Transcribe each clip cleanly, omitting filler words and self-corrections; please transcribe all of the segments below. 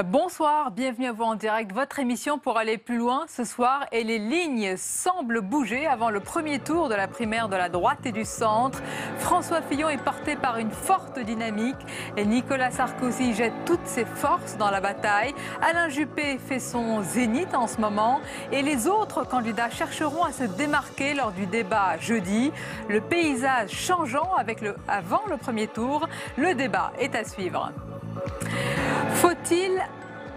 Bonsoir, bienvenue à vous en direct. Votre émission pour aller plus loin ce soir et les lignes semblent bouger avant le premier tour de la primaire de la droite et du centre. François Fillon est porté par une forte dynamique et Nicolas Sarkozy jette toutes ses forces dans la bataille. Alain Juppé fait son zénith en ce moment et les autres candidats chercheront à se démarquer lors du débat jeudi. Le paysage changeant avant le premier tour, le débat est à suivre. Faut-il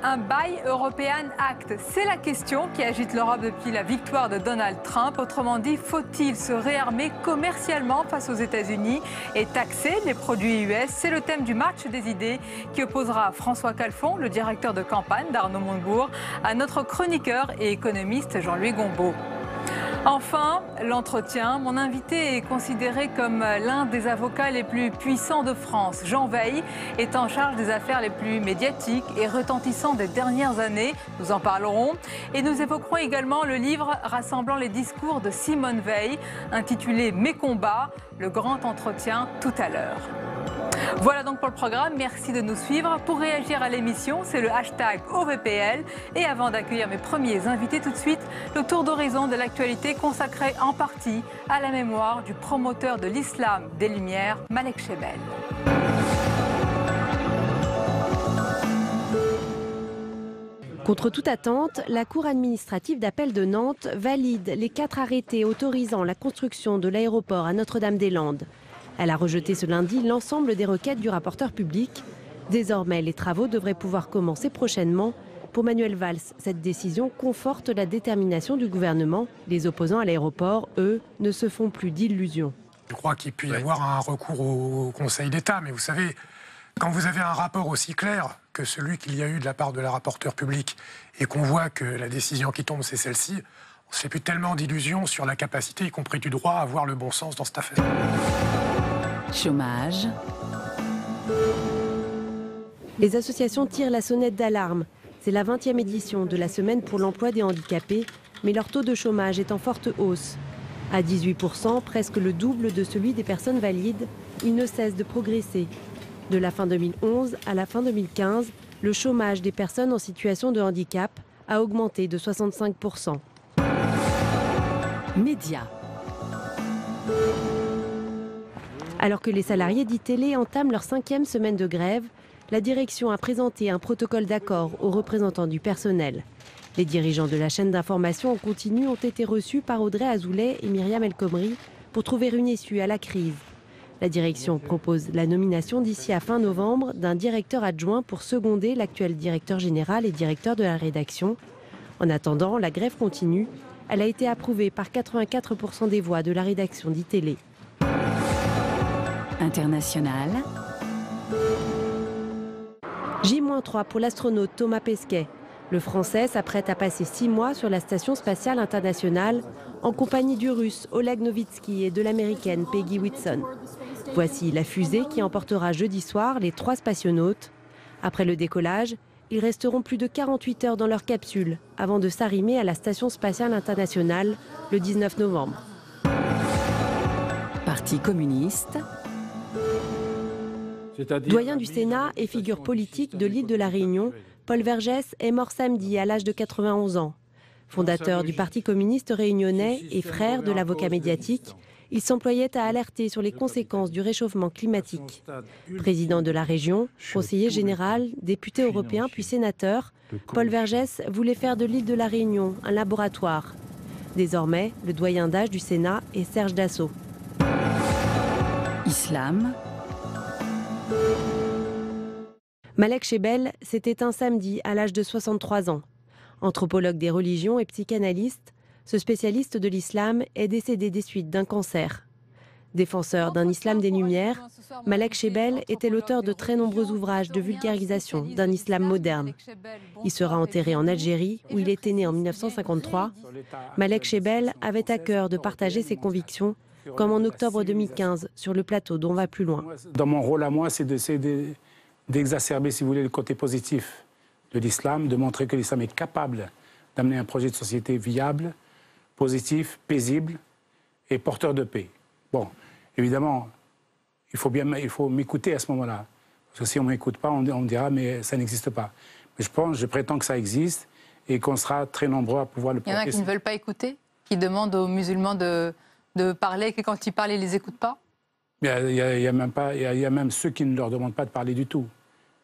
un Buy European Act? C'est la question qui agite l'Europe depuis la victoire de Donald Trump. Autrement dit, faut-il se réarmer commercialement face aux États-Unis et taxer les produits US? C'est le thème du match des idées qui opposera François Calfon, le directeur de campagne d'Arnaud Montebourg, à notre chroniqueur et économiste Jean-Louis Gombault. Enfin, l'entretien. Mon invité est considéré comme l'un des avocats les plus puissants de France. Jean Veil est en charge des affaires les plus médiatiques et retentissantes des dernières années. Nous en parlerons. Et nous évoquerons également le livre rassemblant les discours de Simone Veil, intitulé Mes combats, le grand entretien tout à l'heure. Voilà donc pour le programme, merci de nous suivre. Pour réagir à l'émission, c'est le hashtag OVPL. Et avant d'accueillir mes premiers invités tout de suite, le tour d'horizon de l'actualité consacré en partie à la mémoire du promoteur de l'islam des Lumières, Malek Chebel. Contre toute attente, la Cour administrative d'appel de Nantes valide les 4 arrêtés autorisant la construction de l'aéroport à Notre-Dame-des-Landes. Elle a rejeté ce lundi l'ensemble des requêtes du rapporteur public. Désormais, les travaux devraient pouvoir commencer prochainement. Pour Manuel Valls, cette décision conforte la détermination du gouvernement. Les opposants à l'aéroport, eux, ne se font plus d'illusions. Je crois qu'il peut y avoir un recours au Conseil d'État, mais vous savez, quand vous avez un rapport aussi clair que celui qu'il y a eu de la part de la rapporteure publique et qu'on voit que la décision qui tombe, c'est celle-ci, on ne se fait plus tellement d'illusions sur la capacité, y compris du droit, à avoir le bon sens dans cette affaire. Chômage. Les associations tirent la sonnette d'alarme. C'est la 20e édition de la Semaine pour l'emploi des handicapés, mais leur taux de chômage est en forte hausse. À 18%, presque le double de celui des personnes valides, il ne cesse de progresser. De la fin 2011 à la fin 2015, le chômage des personnes en situation de handicap a augmenté de 65%. Médias. Alors que les salariés d'ITélé entament leur 5e semaine de grève, la direction a présenté un protocole d'accord aux représentants du personnel. Les dirigeants de la chaîne d'information en continu ont été reçus par Audrey Azoulay et Myriam El Khomri pour trouver une issue à la crise. La direction propose la nomination d'ici à fin novembre d'un directeur adjoint pour seconder l'actuel directeur général et directeur de la rédaction. En attendant, la grève continue. Elle a été approuvée par 84% des voix de la rédaction d'ITélé. International. J-3 pour l'astronaute Thomas Pesquet. Le Français s'apprête à passer 6 mois sur la Station spatiale internationale en compagnie du Russe Oleg Novitsky et de l'Américaine Peggy Whitson. Voici la fusée qui emportera jeudi soir les 3 spationautes. Après le décollage, ils resteront plus de 48 heures dans leur capsule avant de s'arrimer à la Station spatiale internationale le 19 novembre. Parti communiste. Doyen du Sénat et figure politique de l'île de la Réunion, Paul Vergès est mort samedi à l'âge de 91 ans. Fondateur du Parti communiste réunionnais et frère de l'avocat médiatique, il s'employait à alerter sur les conséquences du réchauffement climatique. Président de la région, conseiller général, député européen puis sénateur, Paul Vergès voulait faire de l'île de la Réunion un laboratoire. Désormais, le doyen d'âge du Sénat est Serge Dassault. Islam. Malek Chebel s'est éteint samedi à l'âge de 63 ans. Anthropologue des religions et psychanalyste, ce spécialiste de l'islam est décédé des suites d'un cancer. Défenseur d'un islam des Lumières, Malek Chebel était l'auteur de très nombreux ouvrages de vulgarisation d'un islam moderne. Il sera enterré en Algérie, où il était né en 1953. Malek Chebel avait à cœur de partager ses convictions, comme en octobre 2015, sur le plateau d'On va plus loin. Dans mon rôle à moi, c'est d'exacerber, si vous voulez, le côté positif de l'islam, de montrer que l'islam est capable d'amener un projet de société viable, positif, paisible et porteur de paix. Bon, évidemment, il faut m'écouter à ce moment-là. Parce que si on ne m'écoute pas, on me dira, mais ça n'existe pas. Je prétends que ça existe et qu'on sera très nombreux à pouvoir le Il y en a qui ne veulent pas écouter, qui demandent aux musulmans de parler, et que quand ils parlent, ils ne les écoutent pas. Il y a même ceux qui ne leur demandent pas de parler du tout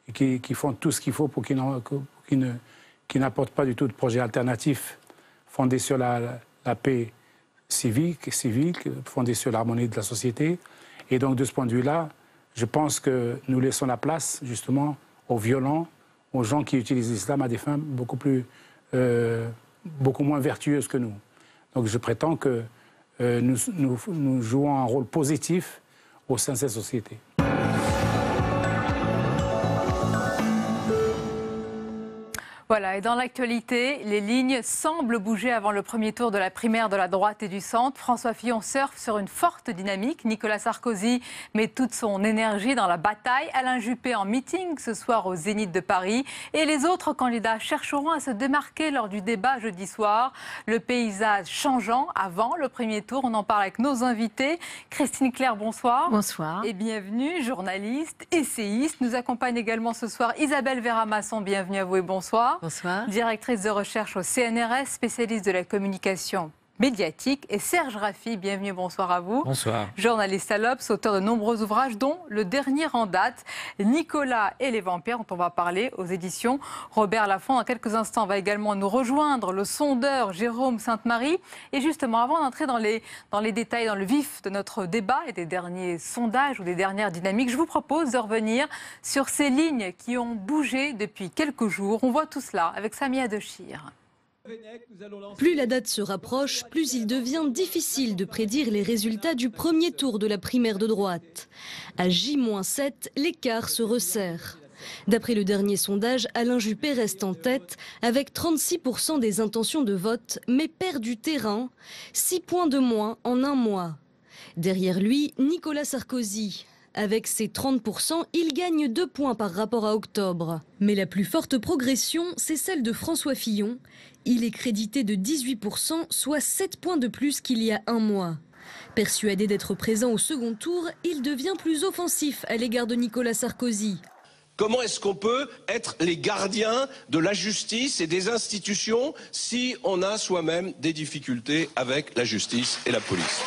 et qui font tout ce qu'il faut pour qui n'apportent pas du tout de projet alternatif fondé sur la paix civique, fondé sur l'harmonie de la société. Et donc, de ce point de vue-là, je pense que nous laissons la place, justement, aux violents, aux gens qui utilisent l'islam à des fins beaucoup moins vertueuses que nous. Donc, je prétends que nous jouons un rôle positif au sein de cette société. Voilà, et dans l'actualité, les lignes semblent bouger avant le premier tour de la primaire de la droite et du centre. François Fillon surfe sur une forte dynamique. Nicolas Sarkozy met toute son énergie dans la bataille. Alain Juppé en meeting ce soir au Zénith de Paris. Et les autres candidats chercheront à se démarquer lors du débat jeudi soir. Le paysage changeant avant le premier tour. On en parle avec nos invités. Christine Claire, bonsoir. Bonsoir. Et bienvenue, journaliste, essayiste. Nous accompagne également ce soir Isabelle Vera-Masson. Bienvenue à vous et bonsoir. Bonsoir. Directrice de recherche au CNRS, spécialiste de la communication médiatique. Et Serge Raffi, bienvenue, bonsoir à vous. Bonsoir. Journaliste à l'Obs, auteur de nombreux ouvrages, dont le dernier en date, Nicolas et les vampires, dont on va parler aux éditions Robert Laffont. Dans quelques instants, va également nous rejoindre le sondeur Jérôme Sainte-Marie. Et justement, avant d'entrer dans les détails, dans le vif de notre débat et des derniers sondages ou des dernières dynamiques, je vous propose de revenir sur ces lignes qui ont bougé depuis quelques jours. On voit tout cela avec Samia Dechir. Plus la date se rapproche, plus il devient difficile de prédire les résultats du premier tour de la primaire de droite. À J-7, l'écart se resserre. D'après le dernier sondage, Alain Juppé reste en tête avec 36% des intentions de vote, mais perd du terrain, 6 points de moins en un mois. Derrière lui, Nicolas Sarkozy. Avec ses 30%, il gagne 2 points par rapport à octobre. Mais la plus forte progression, c'est celle de François Fillon. Il est crédité de 18%, soit 7 points de plus qu'il y a un mois. Persuadé d'être présent au second tour, il devient plus offensif à l'égard de Nicolas Sarkozy. Comment est-ce qu'on peut être les gardiens de la justice et des institutions si on a soi-même des difficultés avec la justice et la police ?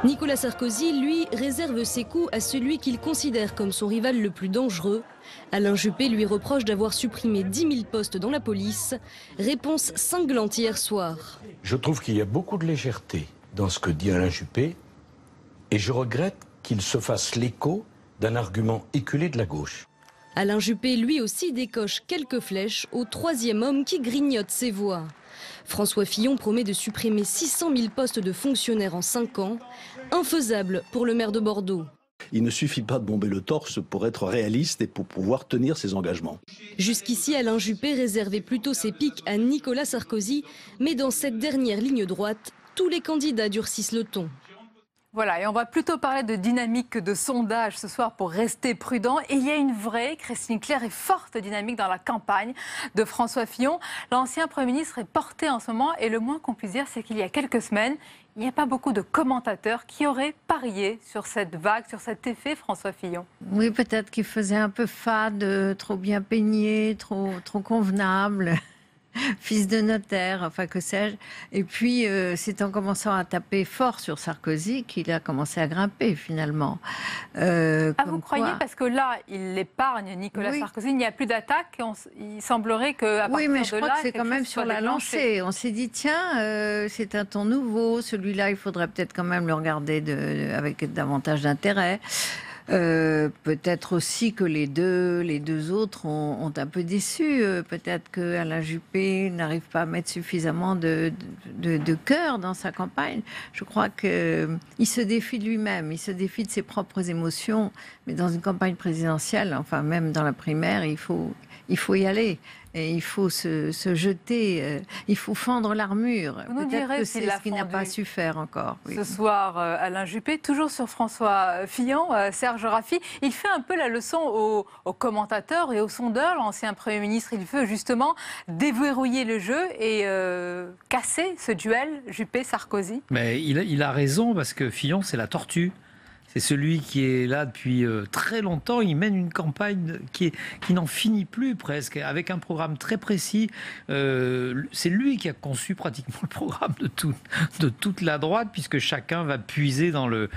Nicolas Sarkozy, lui, réserve ses coups à celui qu'il considère comme son rival le plus dangereux. Alain Juppé lui reproche d'avoir supprimé 10 000 postes dans la police. Réponse cinglante hier soir. Je trouve qu'il y a beaucoup de légèreté dans ce que dit Alain Juppé et je regrette qu'il se fasse l'écho d'un argument éculé de la gauche. Alain Juppé, lui aussi, décoche quelques flèches au troisième homme qui grignote ses voix. François Fillon promet de supprimer 600 000 postes de fonctionnaires en 5 ans, infaisable pour le maire de Bordeaux. Il ne suffit pas de bomber le torse pour être réaliste et pour pouvoir tenir ses engagements. Jusqu'ici, Alain Juppé réservait plutôt ses piques à Nicolas Sarkozy, mais dans cette dernière ligne droite, tous les candidats durcissent le ton. Voilà, et on va plutôt parler de dynamique que de sondage ce soir pour rester prudent. Et il y a une vraie, Christine Claire, et forte dynamique dans la campagne de François Fillon. L'ancien Premier ministre est porté en ce moment et le moins qu'on puisse dire, c'est qu'il y a quelques semaines, il n'y a pas beaucoup de commentateurs qui auraient parié sur cette vague, sur cet effet François Fillon. Oui, peut-être qu'il faisait un peu fade, trop bien peigné, trop convenable. Fils de notaire, enfin que sais-je. Et puis, c'est en commençant à taper fort sur Sarkozy qu'il a commencé à grimper finalement. Vous croyez, parce que là, il l'épargne, Nicolas Sarkozy, il n'y a plus d'attaque. Il semblerait qu'à partir de là... Oui, mais je crois que c'est quand même sur la lancée. On s'est dit, tiens, c'est un ton nouveau. Celui-là, il faudrait peut-être quand même le regarder avec davantage d'intérêt. Peut-être aussi que les deux autres ont un peu déçu. Peut-être que Alain Juppé n'arrive pas à mettre suffisamment de cœur dans sa campagne. Je crois qu'il se défie de lui-même, il se défie de ses propres émotions. Mais dans une campagne présidentielle, enfin même dans la primaire, il faut y aller. Et il faut se jeter, il faut fendre l'armure. Peut-être que c'est ce qu'il n'a pas su faire encore. Oui. Ce soir, Alain Juppé, toujours sur François Fillon, Serge Raffi, il fait un peu la leçon aux commentateurs et aux sondeurs. L'ancien Premier ministre, il veut justement déverrouiller le jeu et casser ce duel Juppé-Sarkozy. Mais il a raison, parce que Fillon, c'est la tortue. C'est celui qui est là depuis très longtemps. Il mène une campagne qui n'en finit plus presque, avec un programme très précis. C'est lui qui a conçu pratiquement le programme de toute la droite, puisque chacun va puiser dans le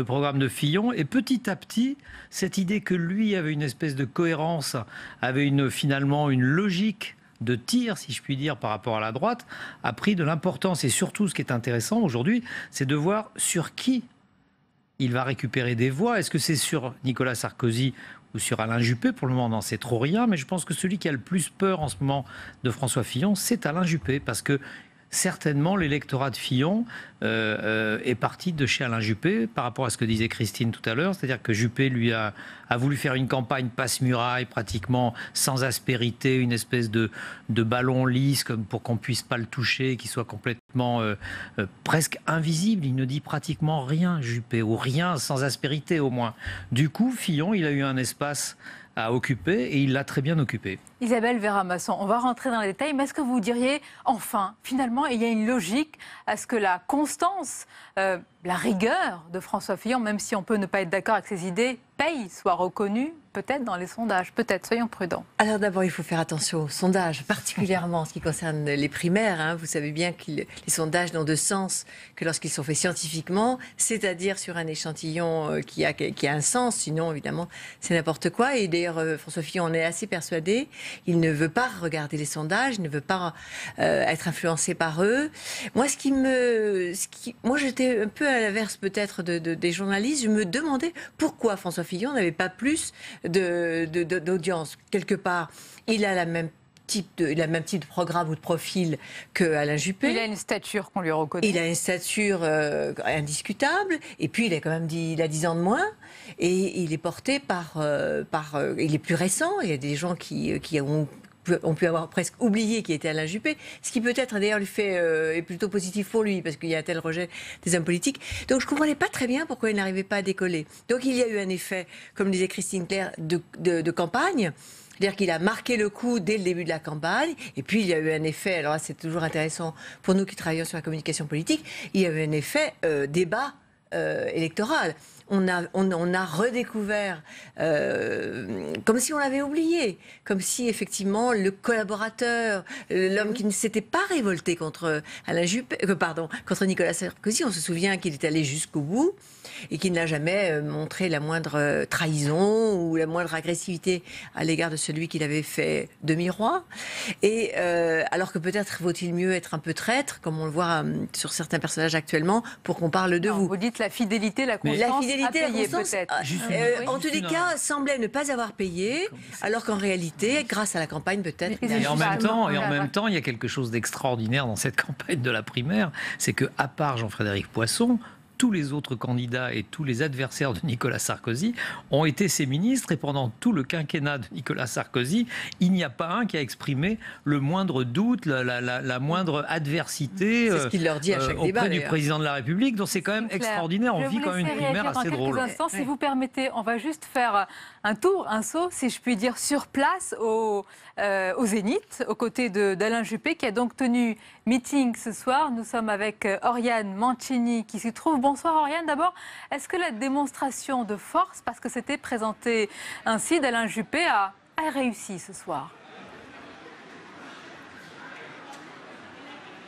programme de Fillon. Et petit à petit, cette idée que lui avait une espèce de cohérence, avait finalement une logique de tir, si je puis dire, par rapport à la droite, a pris de l'importance. Et surtout, ce qui est intéressant aujourd'hui, c'est de voir sur qui il va récupérer des voix. Est-ce que c'est sur Nicolas Sarkozy ou sur Alain Juppé? Pour le moment, on n'en sait trop rien, mais je pense que celui qui a le plus peur en ce moment de François Fillon, c'est Alain Juppé, parce que certainement l'électorat de Fillon est parti de chez Alain Juppé par rapport à ce que disait Christine tout à l'heure, c'est-à-dire que Juppé lui a voulu faire une campagne passe-muraille, pratiquement sans aspérité, une espèce de ballon lisse comme pour qu'on puisse pas le toucher, qu'il soit complètement presque invisible. Il ne dit pratiquement rien, Juppé, ou rien sans aspérité au moins. Du coup, Fillon, il a eu un espace à occuper et il l'a très bien occupé. Isabelle Vera-Masson, on va rentrer dans les détails, mais est-ce que vous diriez, enfin, finalement, il y a une logique à ce que la constance, la rigueur de François Fillon, même si on peut ne pas être d'accord avec ses idées, paye, soit reconnue, peut-être dans les sondages, peut-être, soyons prudents. Alors d'abord, il faut faire attention aux sondages, particulièrement en ce qui concerne les primaires. Hein. Vous savez bien que les sondages n'ont de sens que lorsqu'ils sont faits scientifiquement, c'est-à-dire sur un échantillon qui a un sens, sinon évidemment c'est n'importe quoi. Et d'ailleurs, François Fillon en est assez persuadé. Il ne veut pas regarder les sondages, il ne veut pas être influencé par eux. Moi, moi j'étais un peu à l'inverse peut-être des journalistes. Je me demandais pourquoi François Fillon n'avait pas plus d'audience. Quelque part, il a le même type de programme ou de profil que Alain Juppé. Il a une stature qu'on lui reconnaît. Il a une stature indiscutable. Et puis, il a 10 ans de moins. Et il est porté il est plus récent. Il y a des gens qui ont pu avoir presque oublié qui était Alain Juppé, ce qui peut-être d'ailleurs est plutôt positif pour lui, parce qu'il y a un tel rejet des hommes politiques. Donc je ne comprenais pas très bien pourquoi il n'arrivait pas à décoller. Donc il y a eu un effet, comme disait Christine Claire, de campagne. C'est-à-dire qu'il a marqué le coup dès le début de la campagne, et puis il y a eu un effet, alors là c'est toujours intéressant pour nous qui travaillons sur la communication politique, il y a eu un effet débat électoral. On a redécouvert, comme si on l'avait oublié, comme si effectivement le collaborateur, l'homme qui ne s'était pas révolté contre contre Nicolas Sarkozy, on se souvient qu'il est allé jusqu'au bout et qu'il n'a jamais montré la moindre trahison ou la moindre agressivité à l'égard de celui qu'il avait fait demi-roi. Et alors que peut-être vaut-il mieux être un peu traître, comme on le voit sur certains personnages actuellement, pour qu'on parle de vous. Vous dites la fidélité, la constance. La constance, en tous les cas, semblait ne pas avoir payé, alors qu'en réalité, grâce à la campagne, peut-être. Et en même temps, il y a quelque chose d'extraordinaire dans cette campagne de la primaire, c'est que, à part Jean-Frédéric Poisson, tous les autres candidats et tous les adversaires de Nicolas Sarkozy ont été ses ministres, et pendant tout le quinquennat de Nicolas Sarkozy, il n'y a pas un qui a exprimé le moindre doute, la moindre adversité c'est ce qu'il leur dit à chaque débat, auprès du président de la République. Donc c'est quand même extraordinaire. On vit quand même une primaire assez drôle. Instants, si vous permettez, on va juste faire un saut, si je puis dire, sur place au Zénith, aux côtés d'Alain Juppé, qui a donc tenu meeting ce soir. Nous sommes avec Oriane Mancini, qui s'y trouve. Bonsoir Oriane. D'abord, est-ce que la démonstration de force, parce que c'était présenté ainsi, d'Alain Juppé, a réussi ce soir ?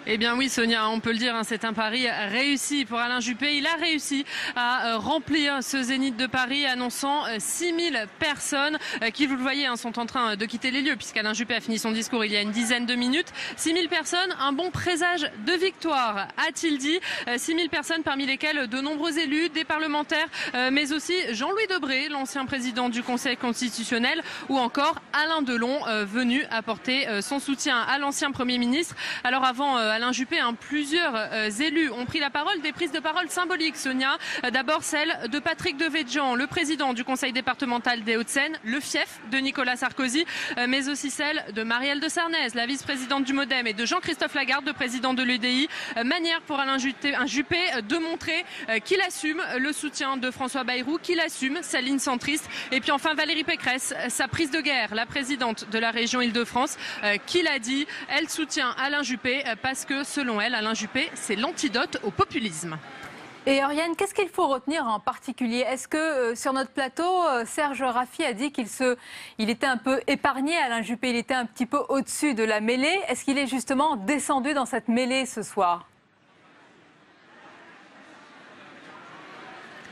Eh bien oui Sonia, on peut le dire, c'est un pari réussi pour Alain Juppé. Il a réussi à remplir ce Zénith de Paris, annonçant 6000 personnes qui, vous le voyez, sont en train de quitter les lieux, puisqu'Alain Juppé a fini son discours il y a une dizaine de minutes. 6000 personnes, un bon présage de victoire, a-t-il dit. 6000 personnes parmi lesquelles de nombreux élus, des parlementaires, mais aussi Jean-Louis Debré, l'ancien président du Conseil constitutionnel, ou encore Alain Delon, venu apporter son soutien à l'ancien Premier ministre. Alors avant Alain Juppé, plusieurs élus ont pris la parole, des prises de parole symboliques, Sonia. D'abord celle de Patrick Devedjian, le président du conseil départemental des Hauts-de-Seine, le fief de Nicolas Sarkozy, mais aussi celle de Marielle de Sarnez, la vice-présidente du MoDem, et de Jean-Christophe Lagarde, le président de l'UDI. Manière pour Alain Juppé de montrer qu'il assume le soutien de François Bayrou, qu'il assume sa ligne centriste. Et puis enfin Valérie Pécresse, sa prise de guerre, la présidente de la région Île-de-France, qui l'a dit, elle soutient Alain Juppé parce que selon elle, Alain Juppé, c'est l'antidote au populisme. Et Oriane, qu'est-ce qu'il faut retenir en particulier? Est-ce que sur notre plateau, Serge Raffi a dit qu'il était un peu épargné, Alain Juppé, il était un petit peu au-dessus de la mêlée. Est-ce qu'il est justement descendu dans cette mêlée ce soir?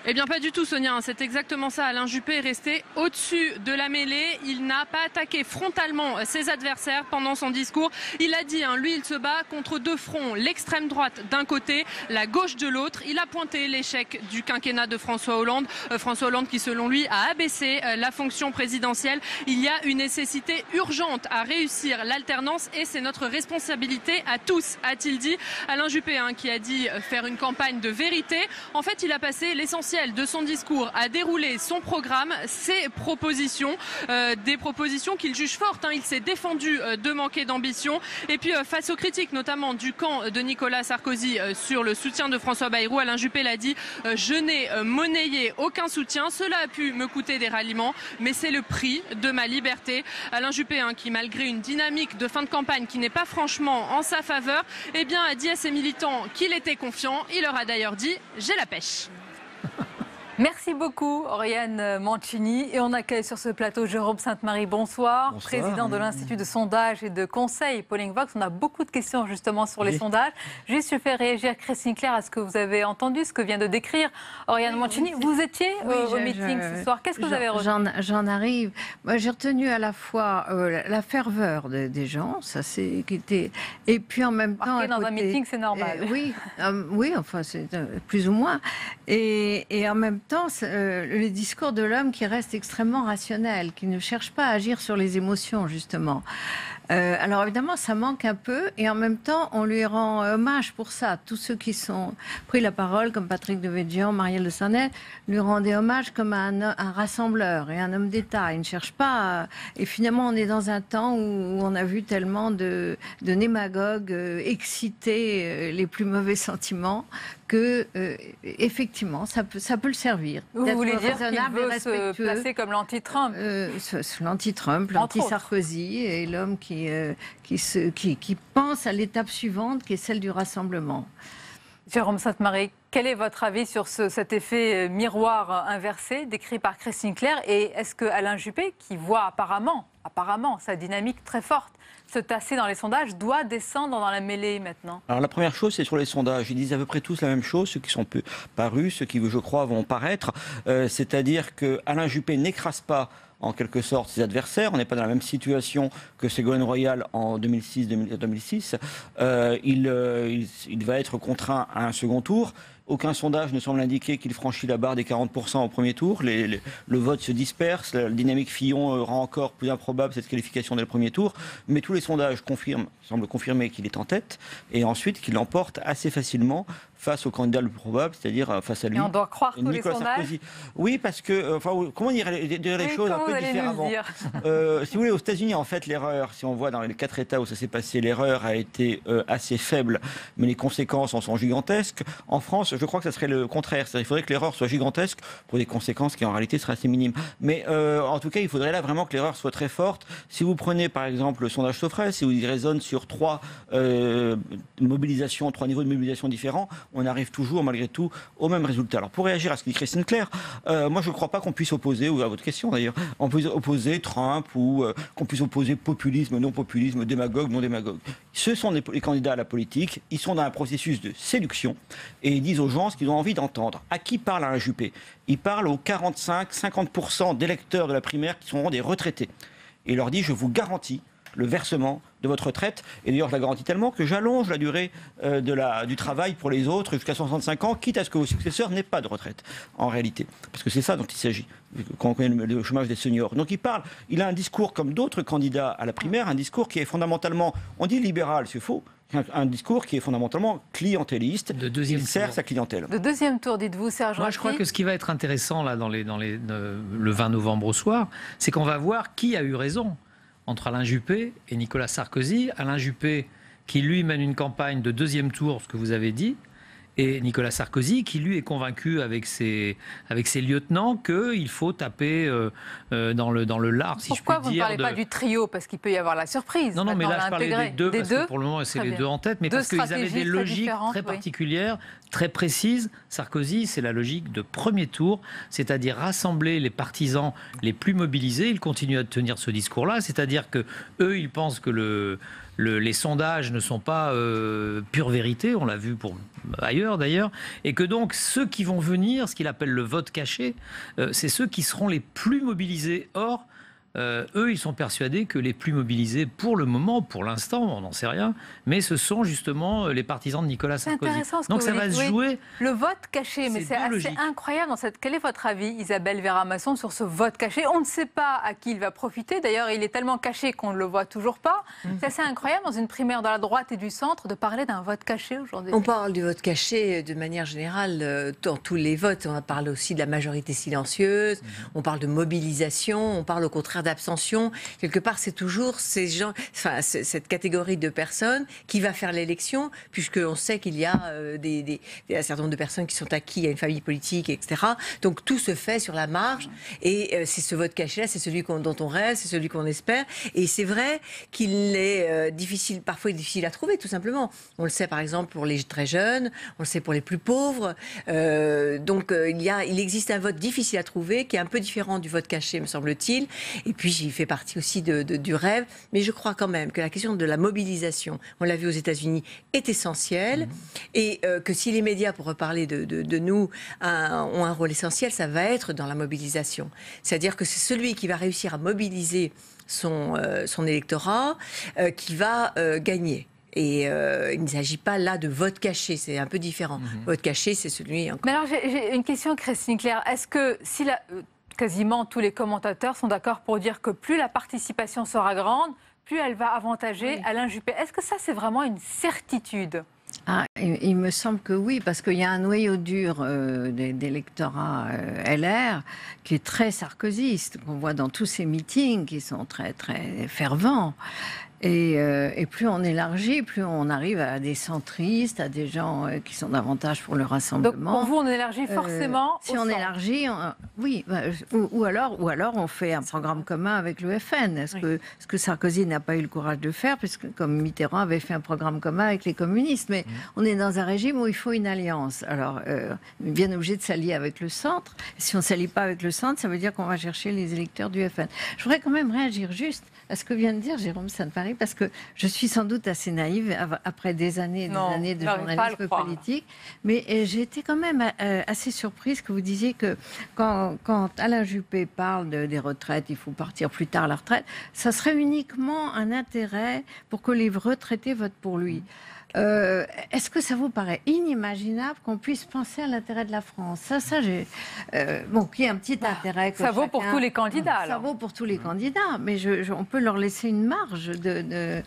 Eh bien pas du tout Sonia, c'est exactement ça. Alain Juppé est resté au-dessus de la mêlée. Il n'a pas attaqué frontalement ses adversaires pendant son discours. Il a dit, lui il se bat contre deux fronts, l'extrême droite d'un côté, la gauche de l'autre. Il a pointé l'échec du quinquennat de François Hollande. François Hollande qui selon lui a abaissé la fonction présidentielle. Il y a une nécessité urgente à réussir l'alternance et c'est notre responsabilité à tous, a-t-il dit. Alain Juppé qui a dit faire une campagne de vérité. En fait il a passé l'essentiel de son discours à dérouler son programme, ses propositions, des propositions qu'il juge fortes. Il s'est défendu de manquer d'ambition. Et puis face aux critiques, notamment du camp de Nicolas Sarkozy sur le soutien de François Bayrou, Alain Juppé l'a dit, je n'ai monnayé aucun soutien. Cela a pu me coûter des ralliements, mais c'est le prix de ma liberté. Alain Juppé, qui malgré une dynamique de fin de campagne qui n'est pas franchement en sa faveur, eh bien, a dit à ses militants qu'il était confiant. Il leur a d'ailleurs dit « j'ai la pêche ». Merci beaucoup, Oriane Mancini. Et on accueille sur ce plateau Jérôme Sainte-Marie. Bonsoir, président de l'Institut de sondage et de conseil Polling Vox. On a beaucoup de questions justement sur les sondages. Juste, je fais réagir Christine Claire à ce que vous avez entendu, ce que vient de décrire Oriane Mancini. Vous étiez au meeting ce soir. Qu'est-ce que vous avez retenu? J'en arrive. Moi, j'ai retenu à la fois la ferveur des gens, ça c'est qui était, et puis en même temps. Dans un meeting, c'est normal. Oui, enfin, c'est plus ou moins. Et en même temps, le discours de l'homme qui reste extrêmement rationnel, qui ne cherche pas à agir sur les émotions, justement. Alors évidemment, ça manque un peu, et en même temps, on lui rend hommage pour ça. Tous ceux qui sont pris la parole, comme Patrick Devedjian, Marielle de Sarnez, lui rendaient hommage comme un rassembleur et un homme d'État. Il ne cherche pas Et finalement, on est dans un temps où on a vu tellement de démagogues exciter les plus mauvais sentiments que, effectivement, ça peut le servir. Vous voulez dire qu'il veut se placer comme l'anti-Trump? L'anti-Trump, l'anti-Sarkozy, et l'homme qui pense à l'étape suivante, qui est celle du rassemblement. Jérôme Sainte-Marie, quel est votre avis sur cet effet miroir inversé décrit par Christine Claire? Et est-ce que Alain Juppé, qui voit apparemment sa dynamique très forte se tasser dans les sondages, doit descendre dans la mêlée maintenant? Alors la première chose, c'est sur les sondages. Ils disent à peu près tous la même chose, ceux qui sont parus, ceux qui, je crois, vont paraître. C'est-à-dire que Alain Juppé n'écrase pas en quelque sorte ses adversaires. On n'est pas dans la même situation que Ségolène Royal en 2006. Il va être contraint à un second tour. Aucun sondage ne semble indiquer qu'il franchit la barre des 40% au premier tour. Le vote se disperse. La dynamique Fillon rend encore plus improbable cette qualification dès le premier tour. Mais tous les sondages semblent confirmer qu'il est en tête et ensuite qu'il l'emporte assez facilement face au candidat le plus probable, c'est-à-dire face à lui. Et on doit croire tous les sondages. Sarkozy. Oui, parce que, comment dire les choses un peu différemment. Si vous voulez, aux États-Unis, en fait, l'erreur, si on voit dans les 4 États où ça s'est passé, l'erreur a été assez faible, mais les conséquences en sont gigantesques. En France, je crois que ça serait le contraire. Il faudrait que l'erreur soit gigantesque pour des conséquences qui, en réalité, seraient assez minimes. Mais en tout cas, il faudrait là vraiment que l'erreur soit très forte. Si vous prenez, par exemple, le sondage Sofres, si il résonne sur 3 niveaux de mobilisation différents, on arrive toujours, malgré tout, au même résultat. Alors, pour réagir à ce que dit Christine Claire, moi, je ne crois pas qu'on puisse opposer, ou à votre question d'ailleurs, on peut opposer Trump ou qu'on puisse opposer populisme, non populisme, démagogue, non démagogue. Ce sont les candidats à la politique, ils sont dans un processus de séduction et ils disent aux gens ce qu'ils ont envie d'entendre. À qui parle Alain Juppé? Il parle aux 45-50% d'électeurs de la primaire qui seront des retraités. Et il leur dit, je vous garantis le versement de votre retraite. Et d'ailleurs, je la garantis tellement que j'allonge la durée du travail pour les autres jusqu'à 65 ans, quitte à ce que vos successeurs n'aient pas de retraite, en réalité. Parce que c'est ça dont il s'agit, quand on connaît le chômage des seniors. Donc il a un discours comme d'autres candidats à la primaire, un discours qui est fondamentalement, on dit libéral, c'est faux, un discours qui est fondamentalement clientéliste, il sert sa clientèle. De deuxième tour, dites-vous, Serge Raffi? Moi, je crois que ce qui va être intéressant là, le 20 novembre au soir, c'est qu'on va voir qui a eu raison entre Alain Juppé et Nicolas Sarkozy. Alain Juppé qui, lui, mène une campagne de deuxième tour, ce que vous avez dit, et Nicolas Sarkozy, qui lui est convaincu avec ses lieutenants qu'il faut taper dans le lard, si je puis dire. Pourquoi vous ne parlez pas du trio? Parce qu'il peut y avoir la surprise. Non, mais là, je parlais des deux, parce que pour le moment, c'est les deux en tête, mais parce qu'ils avaient des logiques très particulières, très précises. Sarkozy, c'est la logique de premier tour, c'est-à-dire rassembler les partisans les plus mobilisés. Il continue à tenir ce discours-là, c'est-à-dire que eux, ils pensent que les sondages ne sont pas pure vérité, on l'a vu ailleurs d'ailleurs, et que donc ceux qui vont venir, ce qu'il appelle le vote caché, c'est ceux qui seront les plus mobilisés. Or, eux, ils sont persuadés que les plus mobilisés pour le moment, pour l'instant, on n'en sait rien, mais ce sont justement les partisans de Nicolas Sarkozy. C'est intéressant ce donc que ça vous va dites, se jouer. Le vote caché, mais c'est assez incroyable. Quel est votre avis, Isabelle Vera-Masson, sur ce vote caché? On ne sait pas à qui il va profiter. D'ailleurs, il est tellement caché qu'on ne le voit toujours pas. C'est assez incroyable, dans une primaire de la droite et du centre, de parler d'un vote caché aujourd'hui. On parle du vote caché de manière générale dans tous les votes. On parle aussi de la majorité silencieuse, on parle de mobilisation, on parle au contraire d'abstention. Quelque part, c'est toujours ces gens, enfin, cette catégorie de personnes qui va faire l'élection, puisqu'on sait qu'il y a un certain nombre de personnes qui sont acquis à une famille politique, etc. Donc tout se fait sur la marge, et c'est ce vote caché-là, c'est celui dont on rêve, c'est celui qu'on espère. Et c'est vrai qu'il est parfois difficile à trouver, tout simplement. On le sait par exemple pour les très jeunes, on le sait pour les plus pauvres. Il existe un vote difficile à trouver, qui est un peu différent du vote caché, me semble-t-il. Et puis, il fait partie aussi du rêve. Mais je crois quand même que la question de la mobilisation, on l'a vu aux États-Unis, est essentielle. Et que si les médias, pour reparler de nous, ont un rôle essentiel, ça va être dans la mobilisation. C'est-à-dire que c'est celui qui va réussir à mobiliser son électorat qui va gagner. Et il ne s'agit pas là de vote caché, c'est un peu différent. Vote caché, c'est celui... Mais alors, j'ai une question, Christine Claire. Est-ce que si quasiment tous les commentateurs sont d'accord pour dire que plus la participation sera grande, plus elle va avantager Alain Juppé. Est-ce que ça, c'est vraiment une certitude? Il me semble que oui, parce qu'il y a un noyau dur d'électorat LR qui est très sarkozyste, qu'on voit dans tous ces meetings qui sont très, très fervents. Et plus on élargit, plus on arrive à des centristes, à des gens qui sont davantage pour le rassemblement. Donc pour vous, on élargit forcément si on élargit, oui. Ou alors on fait un programme commun avec le FN. Ce que Sarkozy n'a pas eu le courage de faire, puisque comme Mitterrand avait fait un programme commun avec les communistes. Mais on est dans un régime où il faut une alliance. Alors, on est bien obligé de s'allier avec le centre. Si on ne s'allie pas avec le centre, ça veut dire qu'on va chercher les électeurs du FN. Je voudrais quand même réagir juste à ce que vient de dire Jérôme Sainte-Marie, parce que je suis sans doute assez naïve après des années de journalisme politique, mais j'ai été quand même assez surprise que vous disiez que quand Alain Juppé parle des retraites, il faut partir plus tard à la retraite, ça serait uniquement un intérêt pour que les retraités votent pour lui. Est-ce que ça vous paraît inimaginable qu'on puisse penser à l'intérêt de la France? Qu'il y ait un petit intérêt. Ça vaut pour tous les candidats. Ça vaut pour tous les candidats, mais on peut leur laisser une marge de...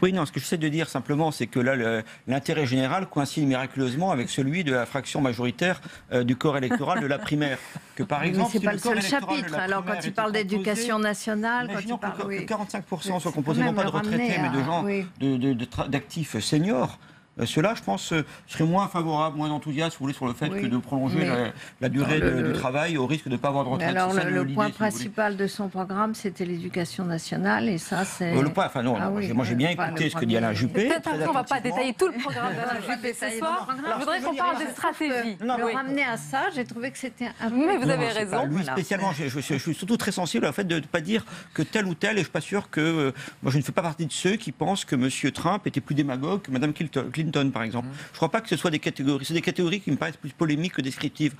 Oui, non, ce que j'essaie de dire simplement, c'est que là, l'intérêt général coïncide miraculeusement avec celui de la fraction majoritaire du corps électoral de la primaire. Que par exemple, c'est pas le seul chapitre. Alors, quand il parle d'éducation nationale, quand il parle... que 45% soient composés non pas de retraités, mais de gens d'actifs seniors. Cela, je pense, serait moins favorable, moins enthousiaste, si vous voulez, sur le fait que de prolonger la durée du travail au risque de ne pas avoir de retraite. Alors, le point principal de son programme, c'était l'éducation nationale, et ça, c'est... Moi, j'ai bien écouté ce que dit Alain Juppé. Peut-être qu'on ne va pas détailler tout le programme d'Alain Juppé ce soir. Je voudrais qu'on parle des stratégies. Le ramener à ça, j'ai trouvé que c'était un peu... Mais vous avez raison. Lui, spécialement, je suis surtout très sensible au fait de ne pas dire que tel ou tel, et je ne suis pas sûr que... Moi, je ne fais pas partie de ceux qui pensent que M. Trump était plus démagogue que Mme Clinton, par exemple. Je ne crois pas que ce soit des catégories. C'est des catégories qui me paraissent plus polémiques que descriptives.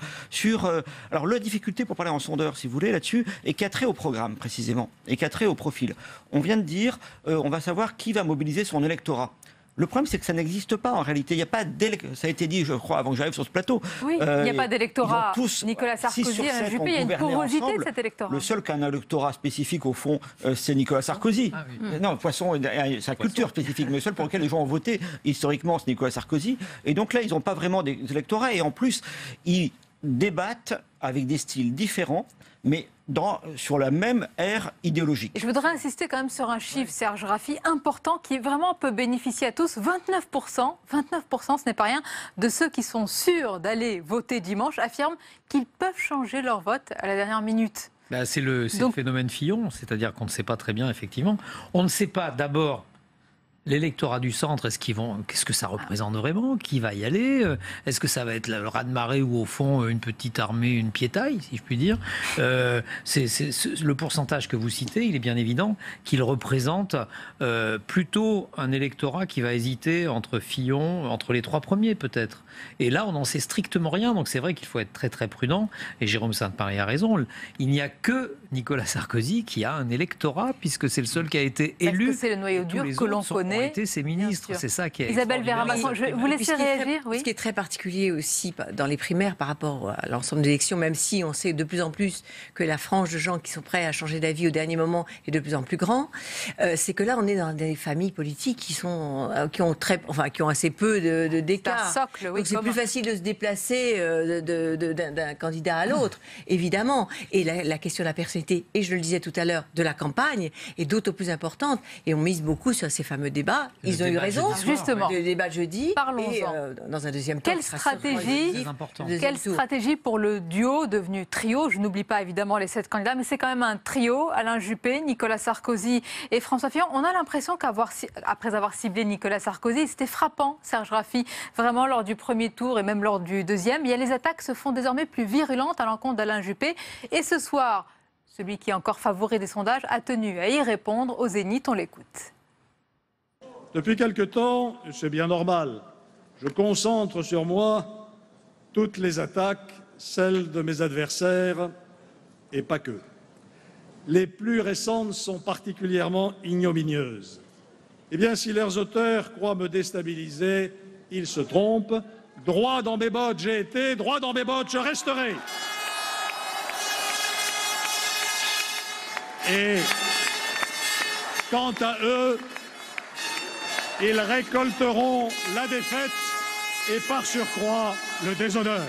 Alors, la difficulté, pour parler en sondeur, si vous voulez, là-dessus, est qu'a trait au programme, précisément, et qu'a trait au profil. On vient de dire, on va savoir qui va mobiliser son électorat. Le problème, c'est que ça n'existe pas en réalité. Il n'y a pas ça a été dit, je crois, avant que j'arrive sur ce plateau. Oui, il n'y a pas d'électorat. Nicolas Sarkozy, Alain Juppé, il y a une porosité de cet électorat. Le seul qui a un électorat spécifique, au fond, c'est Nicolas Sarkozy. Non, de toute façon, sa culture spécifique, mais le seul pour lequel les gens ont voté, historiquement, c'est Nicolas Sarkozy. Et donc là, ils n'ont pas vraiment d'électorat. Et en plus, débattent avec des styles différents, mais sur la même ère idéologique. Je voudrais insister quand même sur un chiffre, Serge Raffi, important, qui vraiment peut bénéficier à tous. 29%, ce n'est pas rien, de ceux qui sont sûrs d'aller voter dimanche affirment qu'ils peuvent changer leur vote à la dernière minute. C'est le phénomène Fillon, c'est-à-dire qu'on ne sait pas très bien, effectivement. On ne sait pas d'abord l'électorat du centre, qu'est-ce que ça représente vraiment? Qui va y aller? Est-ce que ça va être le raz-de-marée ou au fond une petite armée, une piétaille, si je puis dire? Le pourcentage que vous citez, il est bien évident qu'il représente plutôt un électorat qui va hésiter entre Fillon, entre les trois premiers peut-être. Et là, on n'en sait strictement rien, donc c'est vrai qu'il faut être très très prudent. Et Jérôme Sainte-Marie a raison. Il n'y a que Nicolas Sarkozy qui a un électorat, puisque c'est le seul qui a été élu. Est-ce que c'est le noyau dur que l'on connaît? Été ses ministres, c'est ça qui est Isabelle Verra-Masson, je vous laisser réagir. Ce qui est très particulier aussi dans les primaires par rapport à l'ensemble des élections, même si on sait de plus en plus que la frange de gens qui sont prêts à changer d'avis au dernier moment est de plus en plus grand, c'est que là on est dans des familles politiques qui ont assez peu d'écart. C'est un socle, oui. Donc c'est plus facile de se déplacer d'un candidat à l'autre, évidemment. Et la question de la personnalité, et je le disais tout à l'heure, de la campagne est d'autant plus importante. Et on mise beaucoup sur ces fameux débats. Ils ont eu raison. Justement. Le débat de jeudi. Parlons-en. Dans un deuxième temps. Quelle stratégie pour le duo devenu trio? Je n'oublie pas évidemment les 7 candidats, mais c'est quand même un trio. Alain Juppé, Nicolas Sarkozy et François Fillon. On a l'impression qu'après avoir ciblé Nicolas Sarkozy, c'était frappant, Serge Raffi, vraiment lors du premier tour et même lors du deuxième. Les attaques se font désormais plus virulentes à l'encontre d'Alain Juppé. Et ce soir, celui qui est encore favori des sondages a tenu à y répondre au Zénith. On l'écoute. Depuis quelque temps, c'est bien normal, je concentre sur moi toutes les attaques, celles de mes adversaires, et pas que. Les plus récentes sont particulièrement ignominieuses. Eh bien, si leurs auteurs croient me déstabiliser, ils se trompent. Droit dans mes bottes, j'ai été, droit dans mes bottes, je resterai. Et quant à eux, ils récolteront la défaite et par surcroît le déshonneur.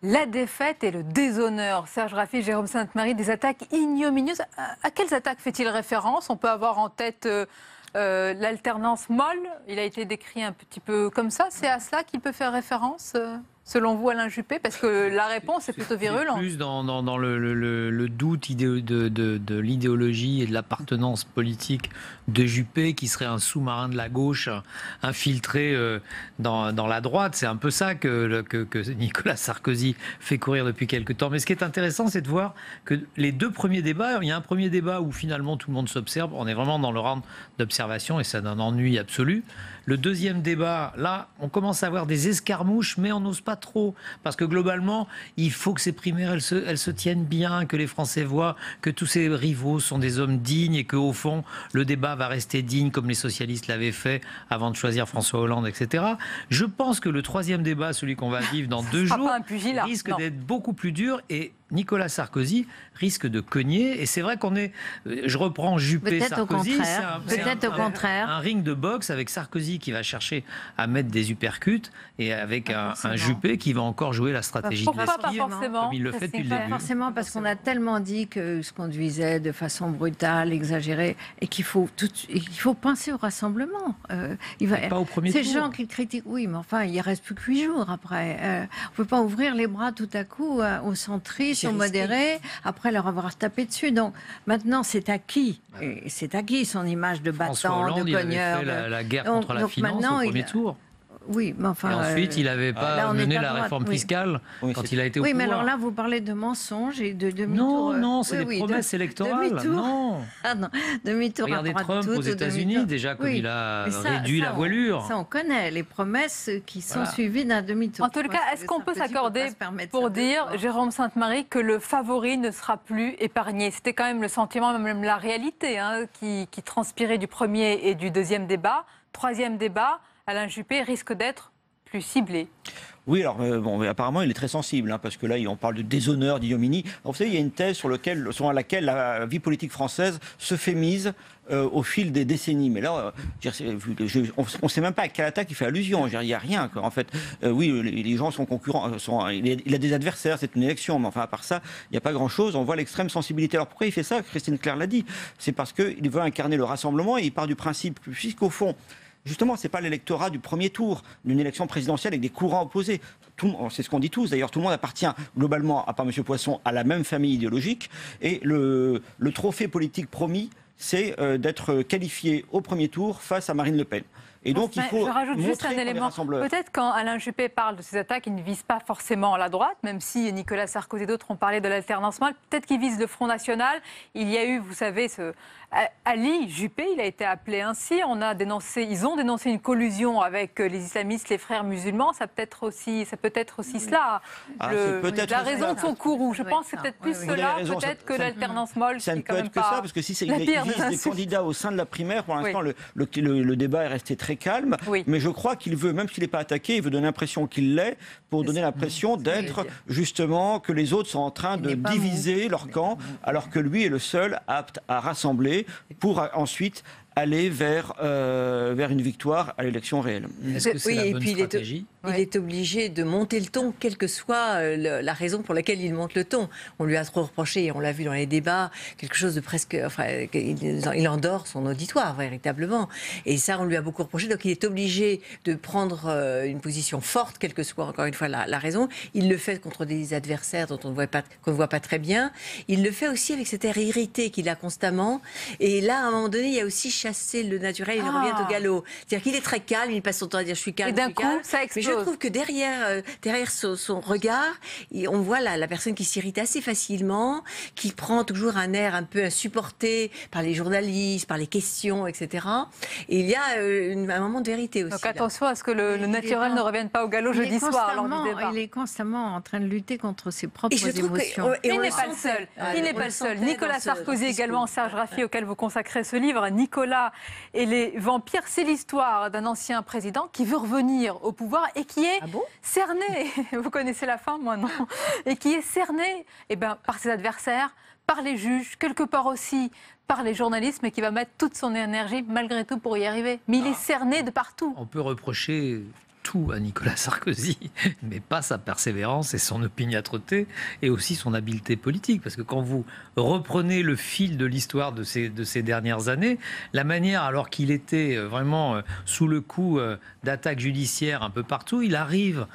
La défaite et le déshonneur. Serge Raffi, Jérôme Sainte-Marie, des attaques ignominieuses. À quelles attaques fait-il référence? On peut avoir en tête l'alternance molle. Il a été décrit un petit peu comme ça. C'est à cela qu'il peut faire référence selon vous, Alain Juppé? Parce que la réponse est plutôt virulente. Plus dans le doute de l'idéologie et de l'appartenance politique de Juppé, qui serait un sous-marin de la gauche infiltré dans la droite. C'est un peu ça que Nicolas Sarkozy fait courir depuis quelque temps. Mais ce qui est intéressant, c'est de voir que les deux premiers débats, il y a un premier débat où finalement tout le monde s'observe. On est vraiment dans le rang d'observation et ça d'un ennui absolu. Le deuxième débat, là, on commence à avoir des escarmouches, mais on n'ose pas trop. Parce que globalement, il faut que ces primaires, elles se tiennent bien, que les Français voient que tous ces rivaux sont des hommes dignes et qu'au fond, le débat va rester digne comme les socialistes l'avaient fait avant de choisir François Hollande, etc. Je pense que le troisième débat, celui qu'on va vivre dans 2 jours, risque d'être beaucoup plus dur et Nicolas Sarkozy risque de cogner. Et c'est vrai qu'on est... Je reprends Juppé-Sarkozy. Peut-être au contraire. Un ring de boxe avec Sarkozy qui va chercher à mettre des uppercuts et avec un Juppé qui va encore jouer la stratégie de l'esquive, comme il le fait depuis le début. Forcément, parce qu'on a tellement dit que se conduisait de façon brutale, exagérée, et qu'il faut penser au rassemblement. Pas au premier tour. Ces gens qui critiquent, oui, mais enfin, il ne reste plus que 8 jours après. On ne peut pas ouvrir les bras tout à coup aux centristes, aux modérés, après leur avoir tapé dessus. Donc maintenant, c'est acquis. C'est acquis son image de battant, Hollande, de cogneur. Il avait fait la guerre contre la finance au premier tour. Oui, mais enfin. Et ensuite, il n'avait pas mené la réforme fiscale quand il a été au pouvoir. Oui, mais alors là, vous parlez de mensonges et de Non, demi-tour. non, c'est des promesses électorales. Non. Ah non, demi-tour. Regardez Trump aux États-Unis, déjà, comme il a réduit la voilure. Ça, on connaît les promesses qui sont suivies d'un demi-tour. En tout cas, est-ce qu'on peut s'accorder pour dire, Jérôme Sainte-Marie, que le favori ne sera plus épargné? C'était quand même le sentiment, même la réalité, qui transpirait du premier et du deuxième débat. Troisième débat, Alain Juppé risque d'être plus ciblé. Oui, alors bon, apparemment il est très sensible, parce que là on parle de déshonneur, d'ignominie. Vous savez, il y a une thèse selon laquelle la vie politique française se fait mise au fil des décennies. Mais là, on ne sait même pas à quelle attaque il fait allusion. Il n'y a rien, quoi. En fait, oui, les gens sont concurrents. Il a des adversaires, c'est une élection, mais enfin, à part ça, il n'y a pas grand-chose. On voit l'extrême sensibilité. Alors pourquoi il fait ça? Christine Claire l'a dit. C'est parce qu'il veut incarner le rassemblement et il part du principe, puisqu'au fond, justement, ce n'est pas l'électorat du premier tour d'une élection présidentielle avec des courants opposés. C'est ce qu'on dit tous. D'ailleurs, tout le monde appartient globalement, à part M. Poisson, à la même famille idéologique. Et le trophée politique promis, c'est d'être qualifié au premier tour face à Marine Le Pen. Et donc, il faut je rajoute juste un élément. Peut-être quand Alain Juppé parle de ces attaques, il ne vise pas forcément la droite, même si Nicolas Sarkozy et d'autres ont parlé de l'alternance mâle. Peut-être qu'il vise le Front National. Il y a eu, vous savez, Ali Juppé, il a été appelé ainsi. Ils ont dénoncé une collusion avec les islamistes, les frères musulmans. Ça peut être aussi cela. La raison de son courroux. Je pense que c'est peut-être plus cela, peut-être que l'alternance molle. Ça ne peut être que ça, parce que si il vise des candidats au sein de la primaire, pour l'instant, le débat est resté très calme. Mais je crois qu'il veut, même s'il n'est pas attaqué, il veut donner l'impression qu'il l'est, pour donner l'impression d'être justement que les autres sont en train de diviser leur camp, alors que lui est le seul apte à rassembler pour ensuite aller vers une victoire à l'élection réelle. Est-ce que c'est la bonne stratégie ? Il est obligé de monter le ton, quelle que soit la raison pour laquelle il monte le ton. On lui a trop reproché, et on l'a vu dans les débats, quelque chose de presque... Enfin, il endort son auditoire, véritablement. Et ça, on lui a beaucoup reproché. Donc, il est obligé de prendre une position forte, quelle que soit, encore une fois, la raison. Il le fait contre des adversaires dont qu'on ne voit pas très bien. Il le fait aussi avec cet air irrité qu'il a constamment. Et là, à un moment donné, il y a aussi chassé le naturel, il revient au galop. C'est-à-dire qu'il est très calme, il passe son temps à dire « je suis calme, et d'un coup, ça explose. Mais je trouve que derrière son regard, on voit la personne qui s'irrite assez facilement, qui prend toujours un air un peu insupporté par les journalistes, par les questions, etc. Et il y a un moment de vérité aussi. Donc attention à ce que le naturel ne revienne pas au galop jeudi soir lors du débat. Il est constamment en train de lutter contre ses propres émotions. Il n'est pas le seul. Il n'est pas le seul. Nicolas Sarkozy également, Serge Raffi, auquel vous consacrez ce livre, Nicolas et les vampires, c'est l'histoire d'un ancien président qui veut revenir au pouvoir et qui est cerné, vous connaissez la fin, moi non, et qui est cerné par ses adversaires, par les juges, quelque part aussi par les journalistes, mais qui va mettre toute son énergie malgré tout pour y arriver. Mais il est cerné de partout. On peut reprocher tout à Nicolas Sarkozy, mais pas sa persévérance et son opiniâtreté et aussi son habileté politique. Parce que quand vous reprenez le fil de l'histoire de ces dernières années, la manière, alors qu'il était vraiment sous le coup d'attaques judiciaires un peu partout, il arrive...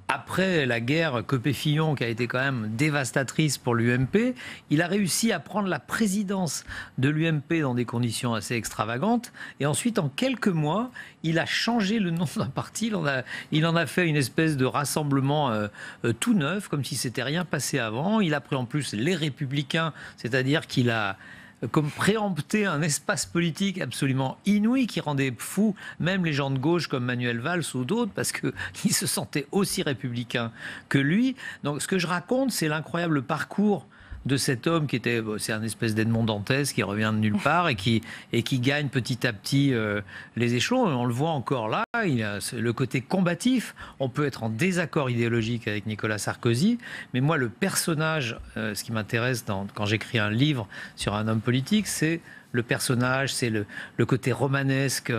Après la guerre Copé-Fillon, qui a été quand même dévastatrice pour l'UMP, il a réussi à prendre la présidence de l'UMP dans des conditions assez extravagantes. Et ensuite, en quelques mois, il a changé le nom d'un parti. Il en a fait une espèce de rassemblement tout neuf, comme si c'était rien passé avant. Il a pris en plus les Républicains, c'est-à-dire qu'il a... comme préempter un espace politique absolument inouï qui rendait fou même les gens de gauche comme Manuel Valls ou d'autres parce qu'ils se sentaient aussi républicains que lui. Donc ce que je raconte, c'est l'incroyable parcours de cet homme qui était, c'est un espèce d'Edmond Dantès qui revient de nulle part et qui gagne petit à petit les échelons. On le voit encore là, il a le côté combatif. On peut être en désaccord idéologique avec Nicolas Sarkozy, mais moi le personnage, ce qui m'intéresse quand j'écris un livre sur un homme politique, c'est le personnage, c'est le côté romanesque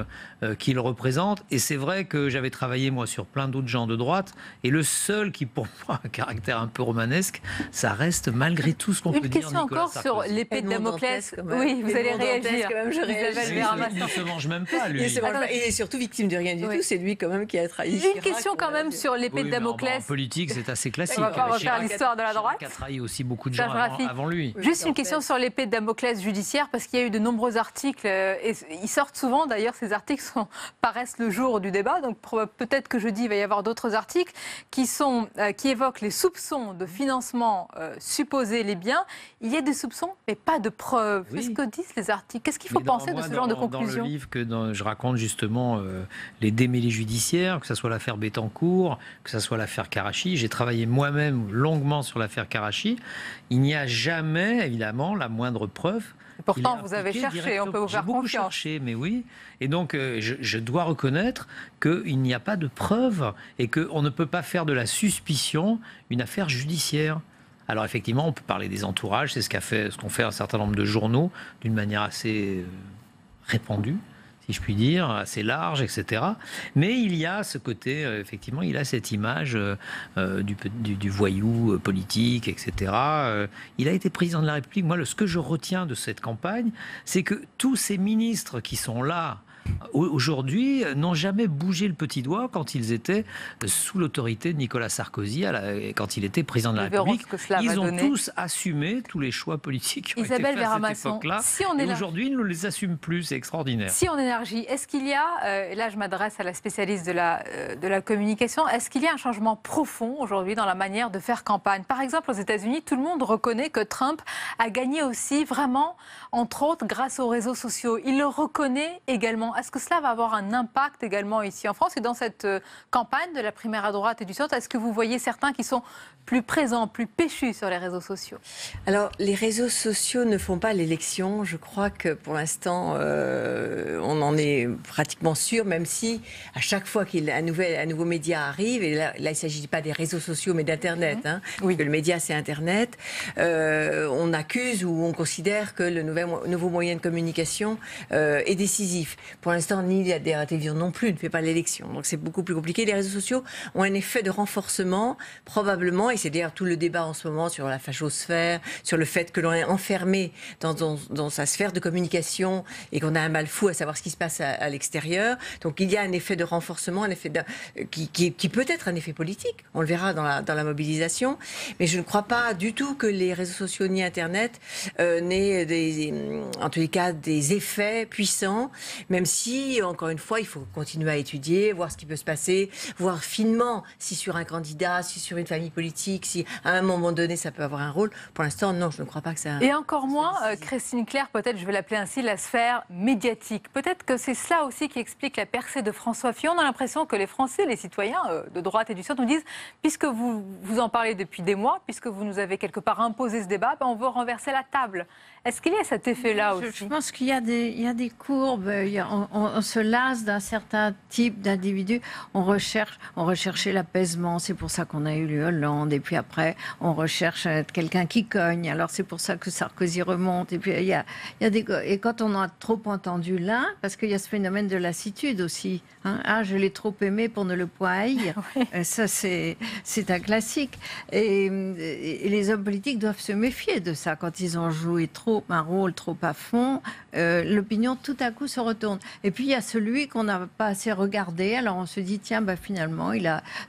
qu'il représente. Et c'est vrai que j'avais travaillé, moi, sur plein d'autres gens de droite. Et le seul qui, pour moi, a un caractère un peu romanesque, ça reste malgré tout ce qu'on peut dire. Une question encore sur l'épée de Damoclès. Oui, vous allez réagir. Quand même, je réagis. Il ne se mange même pas, lui. Il est surtout victime de rien du tout. C'est lui, quand même, qui a trahi. J'ai une question, quand même, sur l'épée de Damoclès. En politique, c'est assez classique. On va pas refaire l'histoire de la droite. Chirac a trahi aussi beaucoup de gens avant lui. Juste une question sur l'épée de Damoclès judiciaire, parce qu'il y a eu de nombreux articles, et ils sortent souvent, d'ailleurs, ces articles paraissent le jour du débat, donc peut-être que jeudi, il va y avoir d'autres articles qui évoquent les soupçons de financement supposés les biens. Il y a des soupçons, mais pas de preuves. Oui. Qu'est-ce que disent les articles? Qu'est-ce qu'il faut penser de ce genre de conclusion? Dans le livre je raconte justement les démêlés judiciaires, que ce soit l'affaire Bettencourt, que ce soit l'affaire Karachi. J'ai travaillé moi-même longuement sur l'affaire Karachi. Il n'y a jamais, évidemment, la moindre preuve Et pourtant, vous avez cherché, on peut vous faire confiance. J'ai beaucoup cherché, mais oui. Et donc, je dois reconnaître qu'il n'y a pas de preuves et qu'on ne peut pas faire de la suspicion une affaire judiciaire. Alors effectivement, on peut parler des entourages, c'est ce qu'ont fait un certain nombre de journaux d'une manière assez répandue, si je puis dire, assez large, etc. Mais il y a ce côté, effectivement, il a cette image du voyou politique, etc. Il a été président de la République. Moi, ce que je retiens de cette campagne, c'est que tous ces ministres qui sont là aujourd'hui n'ont jamais bougé le petit doigt quand ils étaient sous l'autorité de Nicolas Sarkozy, quand il était président de la République. Ils ont tous assumé tous les choix politiques qui ont été faits à cette époque-là. Et aujourd'hui, ils ne les assument plus. C'est extraordinaire. Si en énergie, est-ce qu'il y a, et là je m'adresse à la spécialiste de la communication, est-ce qu'il y a un changement profond aujourd'hui dans la manière de faire campagne? Par exemple, aux États-Unis, tout le monde reconnaît que Trump a gagné aussi vraiment, entre autres, grâce aux réseaux sociaux. Il le reconnaît également. Est-ce que cela va avoir un impact également ici en France? Et dans cette campagne de la primaire à droite et du centre, est-ce que vous voyez certains qui sont plus présents, plus péchus sur les réseaux sociaux? Alors, les réseaux sociaux ne font pas l'élection. Je crois que pour l'instant, on en est pratiquement sûr, même si à chaque fois qu'un nouveau média arrive, et là il ne s'agit pas des réseaux sociaux, mais d'Internet, que le média c'est Internet, on accuse ou on considère que le nouveau moyen de communication est décisif. Pour l'instant, ni la télévision non plus ne fait pas l'élection. Donc c'est beaucoup plus compliqué. Les réseaux sociaux ont un effet de renforcement, probablement, et c'est d'ailleurs tout le débat en ce moment sur la fachosphère, sur le fait que l'on est enfermé dans sa sphère de communication et qu'on a un mal fou à savoir ce qui se passe à l'extérieur. Donc il y a un effet de renforcement, un effet qui peut être un effet politique. On le verra dans la mobilisation. Mais je ne crois pas du tout que les réseaux sociaux ni Internet n'aient en tous les cas des effets puissants, même si, encore une fois, il faut continuer à étudier, voir ce qui peut se passer, voir finement si sur un candidat, si sur une famille politique, si à un moment donné ça peut avoir un rôle. Pour l'instant, non, je ne crois pas que ça... Et encore moins, Christine Claire, peut-être, je vais l'appeler ainsi, la sphère médiatique. Peut-être que c'est cela aussi qui explique la percée de François Fillon. On a l'impression que les Français, les citoyens de droite et du centre nous disent, puisque vous en parlez depuis des mois, puisque vous nous avez quelque part imposé ce débat, on veut renverser la table. Est-ce qu'il y a cet effet-là aussi? Je pense qu'il y a des courbes. On se lasse d'un certain type d'individu. On recherchait l'apaisement. C'est pour ça qu'on a eu le Hollande. Et puis après, on recherche quelqu'un qui cogne. Alors c'est pour ça que Sarkozy remonte. Et puis et quand on a trop entendu l'un, parce qu'il y a ce phénomène de lassitude aussi. Ah, je l'ai trop aimé pour ne le point haïr. Ça, c'est un classique. Et les hommes politiques doivent se méfier de ça. Quand ils ont joué un rôle trop à fond, l'opinion tout à coup se retourne. Et puis il y a celui qu'on n'a pas assez regardé. Alors on se dit, tiens, finalement,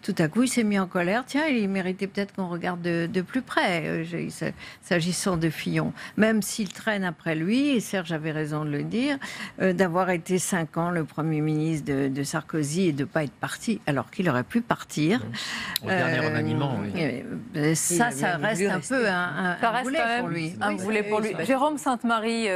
tout à coup, il s'est mis en colère. Tiens, il méritait peut-être qu'on regarde de plus près, s'agissant de Fillon. Même s'il traîne après lui, et Serge avait raison de le dire, d'avoir été 5 ans le Premier ministre de Sarkozy et de ne pas être parti, alors qu'il aurait pu partir. Au dernier remaniement, oui. Ça reste un peu un boulet pour lui. Un boulet pour lui. Jérôme Sainte-Marie,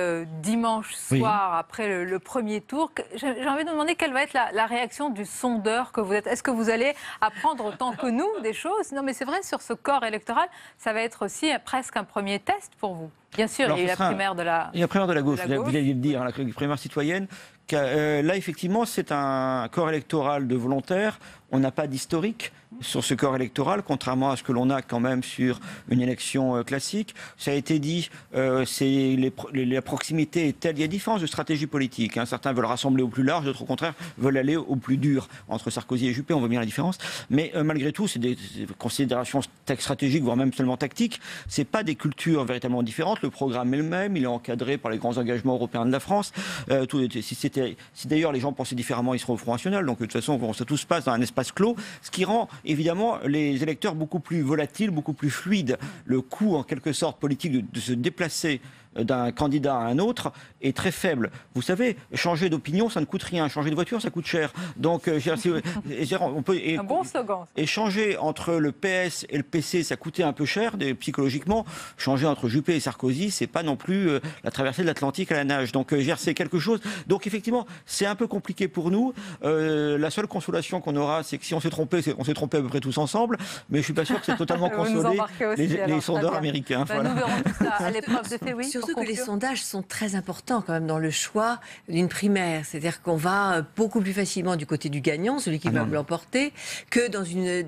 dimanche soir, après le premier tour, j'ai envie de demander quelle va être la réaction du sondeur que vous êtes. Est-ce que vous allez apprendre autant que nous des choses? Non, mais c'est vrai, sur ce corps électoral, ça va être aussi presque un premier test pour vous. Bien sûr, il y a eu la primaire de la... Il y a la primaire de la gauche, vous allez le dire, la primaire citoyenne. Là, effectivement, c'est un corps électoral de volontaires. On n'a pas d'historique sur ce corps électoral, contrairement à ce que l'on a quand même sur une élection classique. Ça a été dit, la proximité est telle. Il y a différence de stratégie politique. Certains veulent rassembler au plus large, d'autres au contraire veulent aller au plus dur. Entre Sarkozy et Juppé, on voit bien la différence. Mais malgré tout, c'est des considérations stratégiques, voire même seulement tactiques. C'est pas des cultures véritablement différentes. Le programme est le même, il est encadré par les grands engagements européens de la France. Si d'ailleurs les gens pensaient différemment, ils seront au Front National. Donc de toute façon, tout se passe dans un espace clos, ce qui rend évidemment les électeurs beaucoup plus volatiles, beaucoup plus fluides. Le coût, en quelque sorte, politique de se déplacer d'un candidat à un autre est très faible. Vous savez, changer d'opinion, ça ne coûte rien. Changer de voiture, ça coûte cher. Donc, on peut... un bon slogan. Et changer entre le PS et le PC, ça coûtait un peu cher, psychologiquement. Changer entre Juppé et Sarkozy, c'est pas non plus la traversée de l'Atlantique à la nage. Donc, c'est quelque chose. Donc, effectivement, c'est un peu compliqué pour nous. La seule consolation qu'on aura, c'est que si on s'est trompé, on s'est trompé à peu près tous ensemble. Mais je suis pas sûr que c'est totalement consolé les sondeurs américains. Voilà. Nous verrons tout ça à l'épreuve de fait, oui. surtout que les sondages sont très importants quand même dans le choix d'une primaire. C'est-à-dire qu'on va beaucoup plus facilement du côté du gagnant, celui qui va l'emporter, que dans une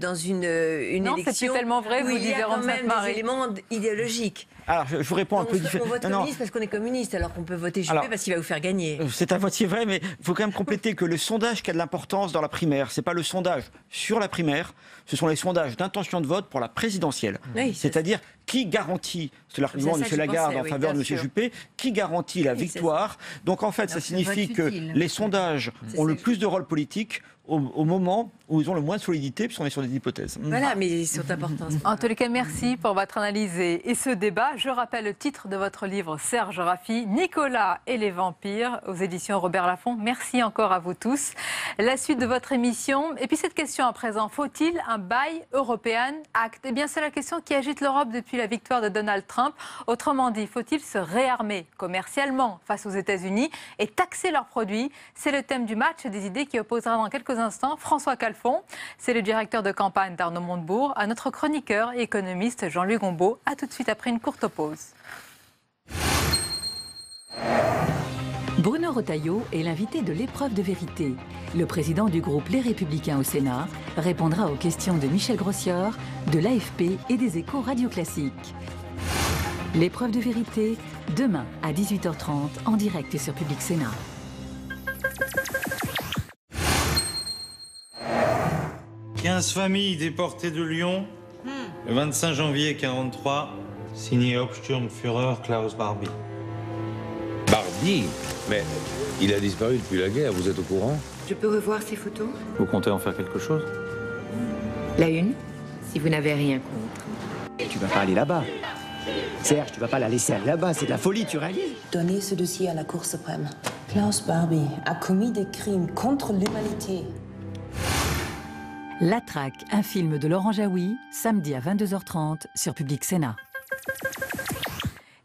non, élection. C'est tellement vrai, où vous il y a quand même des Marie. éléments idéologiques. Alors, je vous réponds un peu différemment. On vote communiste parce qu'on est communiste, alors qu'on peut voter Juppé parce qu'il va vous faire gagner. C'est à moitié vrai, mais il faut quand même compléter que le sondage qui a de l'importance dans la primaire, c'est pas le sondage sur la primaire, ce sont les sondages d'intention de vote pour la présidentielle. Oui, c'est-à-dire qui garantit, c'est l'argument de M. Lagarde en faveur de M. Juppé, qui garantit la victoire. Donc en fait, ça signifie que les sondages ont le plus de rôle politique au moment où ils ont le moins de solidité, puisqu'on est sur des hypothèses. Voilà, mais ils sont importants. En tous les cas, merci pour votre analyse et ce débat. Je rappelle le titre de votre livre, Serge Raffi, Nicolas et les vampires, aux éditions Robert Laffont. Merci encore à vous tous. La suite de votre émission. Et puis cette question à présent, faut-il un Buy European Act? Eh bien, c'est la question qui agite l'Europe depuis la victoire de Donald Trump. Autrement dit, faut-il se réarmer commercialement face aux États-Unis et taxer leurs produits? C'est le thème du match des idées qui opposera dans quelques instants François Calfon. C'est le directeur de campagne d'Arnaud Montebourg, à notre chroniqueur et économiste Jean-Louis Gombault. A tout de suite après une courte pause. Bruno Retailleau est l'invité de l'épreuve de vérité. Le président du groupe Les Républicains au Sénat répondra aux questions de Michel Grossior, de l'AFP et des Échos Radio Classique. L'épreuve de vérité, demain à 18h30 en direct sur Public Sénat. « 15 familles déportées de Lyon, le 25 janvier 1943, signé Hauptsturmführer Klaus Barbie. » Barbie? Mais il a disparu depuis la guerre, vous êtes au courant? Je peux revoir ces photos? Vous comptez en faire quelque chose? La une, si vous n'avez rien contre. Tu vas pas aller là-bas. Serge, tu vas pas la laisser aller là-bas, c'est de la folie, tu réalises? Donnez ce dossier à la Cour suprême. Klaus Barbie a commis des crimes contre l'humanité. La Traque, un film de Laurent Jaoui, samedi à 22h30 sur Public Sénat.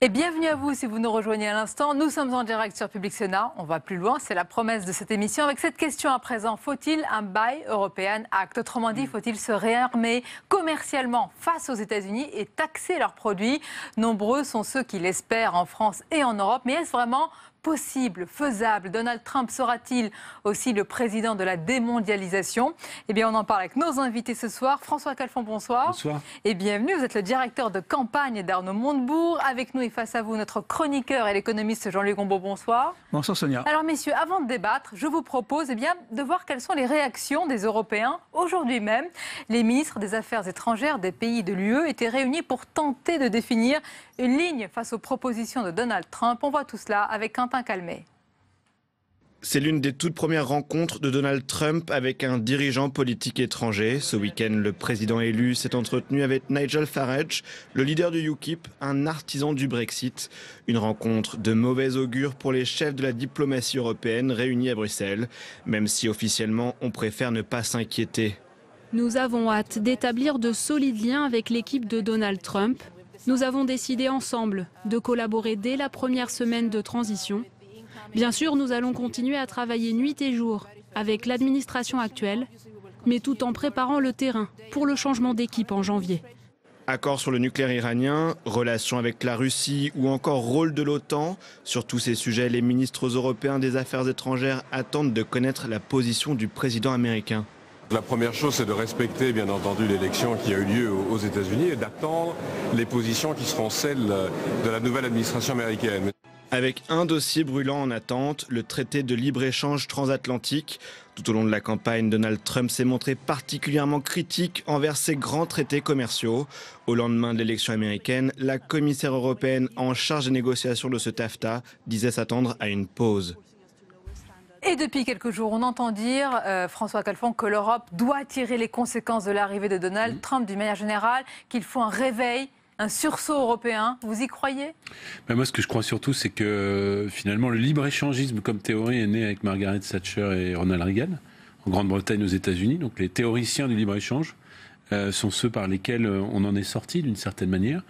Et bienvenue à vous si vous nous rejoignez à l'instant. Nous sommes en direct sur Public Sénat. On va plus loin, c'est la promesse de cette émission. Avec cette question à présent, faut-il un Buy European Act? Autrement dit, faut-il se réarmer commercialement face aux États-Unis et taxer leurs produits? Nombreux sont ceux qui l'espèrent en France et en Europe. Mais est-ce vraiment possible, faisable? Donald Trump sera-t-il aussi le président de la démondialisation? Eh bien, on en parle avec nos invités ce soir. François Calfon, bonsoir. Bonsoir. Et bienvenue. Vous êtes le directeur de campagne d'Arnaud Montebourg. Avec nous et face à vous, notre chroniqueur et l'économiste Jean-Louis Gombault, bonsoir. Bonsoir Sonia. Alors messieurs, avant de débattre, je vous propose de voir quelles sont les réactions des Européens. Aujourd'hui même, les ministres des Affaires étrangères des pays de l'UE étaient réunis pour tenter de définir une ligne face aux propositions de Donald Trump. On voit tout cela avec Quentin Calmet. C'est l'une des toutes premières rencontres de Donald Trump avec un dirigeant politique étranger. Ce week-end, le président élu s'est entretenu avec Nigel Farage, le leader du UKIP, un artisan du Brexit. Une rencontre de mauvais augure pour les chefs de la diplomatie européenne réunis à Bruxelles, même si officiellement on préfère ne pas s'inquiéter. Nous avons hâte d'établir de solides liens avec l'équipe de Donald Trump. Nous avons décidé ensemble de collaborer dès la première semaine de transition. Bien sûr, nous allons continuer à travailler nuit et jour avec l'administration actuelle, mais tout en préparant le terrain pour le changement d'équipe en janvier. Accord sur le nucléaire iranien, relations avec la Russie ou encore rôle de l'OTAN. Sur tous ces sujets, les ministres européens des Affaires étrangères attendent de connaître la position du président américain. La première chose, c'est de respecter, bien entendu, l'élection qui a eu lieu aux États-Unis et d'attendre les positions qui seront celles de la nouvelle administration américaine. Avec un dossier brûlant en attente, le traité de libre-échange transatlantique. Tout au long de la campagne, Donald Trump s'est montré particulièrement critique envers ces grands traités commerciaux. Au lendemain de l'élection américaine, la commissaire européenne en charge des négociations de ce TAFTA disait s'attendre à une pause. Et depuis quelques jours, on entend dire, François Calfon, que l'Europe doit tirer les conséquences de l'arrivée de Donald Trump d'une manière générale, qu'il faut un réveil, un sursaut européen. Vous y croyez? Moi, ce que je crois surtout, c'est que finalement, le libre-échangisme comme théorie est né avec Margaret Thatcher et Ronald Reagan, en Grande-Bretagne, aux États-Unis. Donc les théoriciens du libre-échange sont ceux par lesquels on en est sorti d'une certaine manière.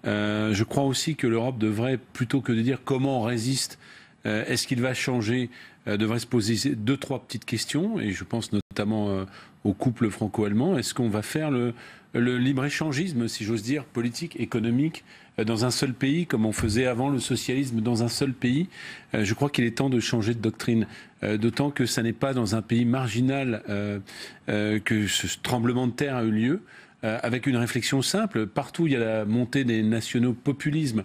Je crois aussi que l'Europe devrait, plutôt que de dire comment on résiste, est-ce qu'il va changer, devrait se poser 2-3 petites questions, et je pense notamment au couple franco-allemand? Est-ce qu'on va faire le libre-échangisme, si j'ose dire, politique, économique, dans un seul pays, comme on faisait avant le socialisme dans un seul pays? Je crois qu'il est temps de changer de doctrine, d'autant que ça n'est pas dans un pays marginal que ce tremblement de terre a eu lieu, avec une réflexion simple. Partout, il y a la montée des nationaux populismes,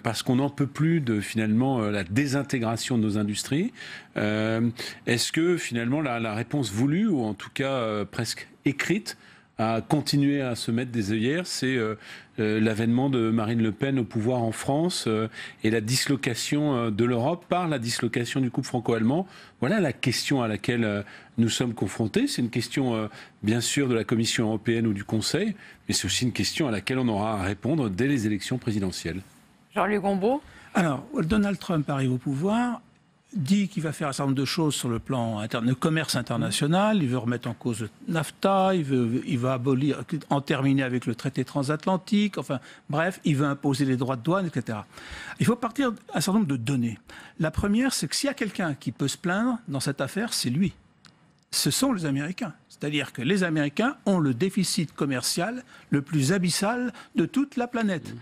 parce qu'on n'en peut plus de, finalement, la désintégration de nos industries. Est-ce que, finalement, la réponse voulue, ou en tout cas presque écrite, à continuer à se mettre des œillères, c'est l'avènement de Marine Le Pen au pouvoir en France et la dislocation de l'Europe par la dislocation du couple franco-allemand? Voilà la question à laquelle nous sommes confrontés. C'est une question, bien sûr, de la Commission européenne ou du Conseil, mais c'est aussi une question à laquelle on aura à répondre dès les élections présidentielles. Jean-Luc Gombault. Alors, Donald Trump arrive au pouvoir, dit qu'il va faire un certain nombre de choses sur le plan de commerce international. Il veut remettre en cause le NAFTA, il veut abolir, en terminer avec le traité transatlantique, enfin bref, il veut imposer les droits de douane, etc. Il faut partir d'un certain nombre de données. La première, c'est que s'il y a quelqu'un qui peut se plaindre dans cette affaire, c'est lui. Ce sont les Américains. C'est-à-dire que les Américains ont le déficit commercial le plus abyssal de toute la planète.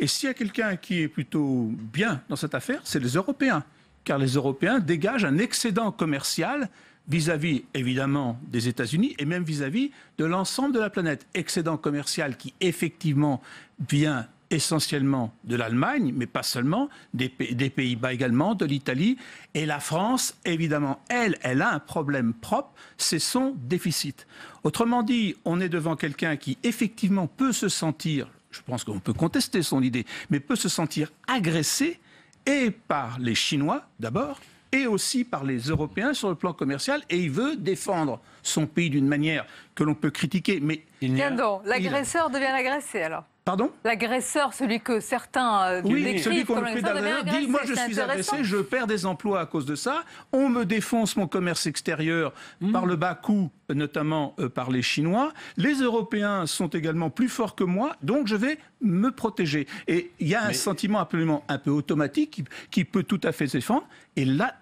Et s'il y a quelqu'un qui est plutôt bien dans cette affaire, c'est les Européens. Car les Européens dégagent un excédent commercial vis-à-vis, évidemment, des États-Unis et même vis-à-vis de l'ensemble de la planète. Excédent commercial qui, effectivement, vient essentiellement de l'Allemagne, mais pas seulement, des Pays-Bas également, de l'Italie. Et la France, évidemment, elle a un problème propre, c'est son déficit. Autrement dit, on est devant quelqu'un qui, effectivement, peut se sentir, je pense qu'on peut contester son idée, mais peut se sentir agressé, et par les Chinois, d'abord, et aussi par les Européens sur le plan commercial, et il veut défendre son pays d'une manière que l'on peut critiquer, mais... Tiens donc, l'agresseur devient l'agressé, alors. Pardon ? L'agresseur, celui que certains décrivent celui qu'on comme le d'agresseur, dit « Moi, je suis agressé, je perds des emplois à cause de ça. On me défonce mon commerce extérieur par le bas coût, notamment par les Chinois. Les Européens sont également plus forts que moi, donc je vais me protéger. » Et il y a un sentiment absolument un peu automatique qui peut tout à fait se défendre. Et là,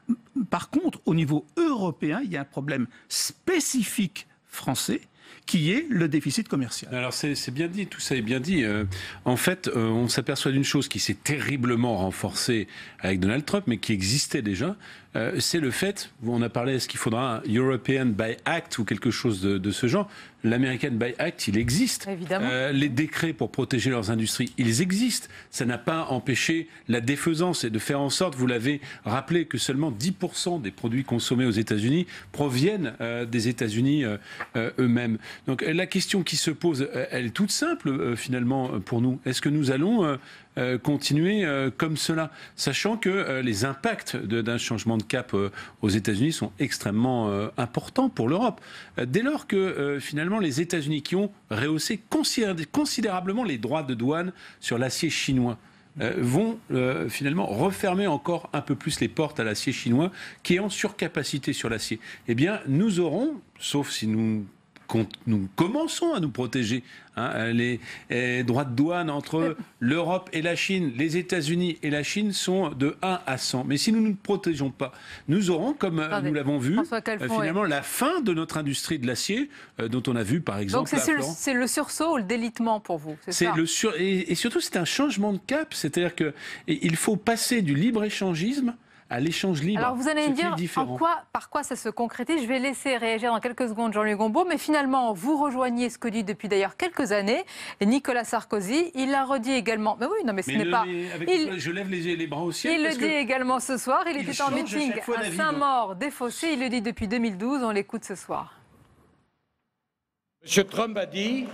par contre, au niveau européen, il y a un problème spécifique français, qui est le déficit commercial. Alors c'est bien dit, tout ça est bien dit. En fait, on s'aperçoit d'une chose qui s'est terriblement renforcée avec Donald Trump, mais qui existait déjà, c'est le fait, on a parlé, est-ce qu'il faudra un European Buy Act ou quelque chose de ce genre? L'American Buy Act, il existe. Évidemment. Les décrets pour protéger leurs industries, ils existent. Ça n'a pas empêché la défaisance et de faire en sorte, vous l'avez rappelé, que seulement 10% des produits consommés aux États-Unis proviennent des États-Unis eux-mêmes. Donc la question qui se pose, elle est toute simple finalement pour nous. Est-ce que nous allons continuer comme cela, sachant que les impacts d'un changement de cap aux États-Unis sont extrêmement importants pour l'Europe. Dès lors que finalement les États-Unis, qui ont rehaussé considérablement les droits de douane sur l'acier chinois, vont finalement refermer encore un peu plus les portes à l'acier chinois, qui est en surcapacité sur l'acier, eh bien nous aurons, sauf si nous commençons à nous protéger, les droits de douane entre l'Europe et la Chine, les États-Unis et la Chine sont de 1 à 100. Mais si nous ne nous protégeons pas, nous aurons, comme nous l'avons vu, finalement la fin de notre industrie de l'acier, dont on a vu par exemple... Donc c'est le sursaut ou le délitement pour vous, c'est ça? Et surtout c'est un changement de cap, c'est-à-dire qu'il faut passer du libre-échangisme à l'échange libre. Alors vous allez me dire par quoi ça se concrétise. Je vais laisser réagir dans quelques secondes Jean-Luc Gombault, mais finalement vous rejoignez ce que dit depuis d'ailleurs quelques années Nicolas Sarkozy. Il l'a redit également. Mais oui, non, mais ce n'est pas. Je lève les bras au ciel. Il le dit également ce soir. Il était en meeting à Saint-Maur-des-Fossés. Il le dit depuis 2012. On l'écoute ce soir. M. Trump a dit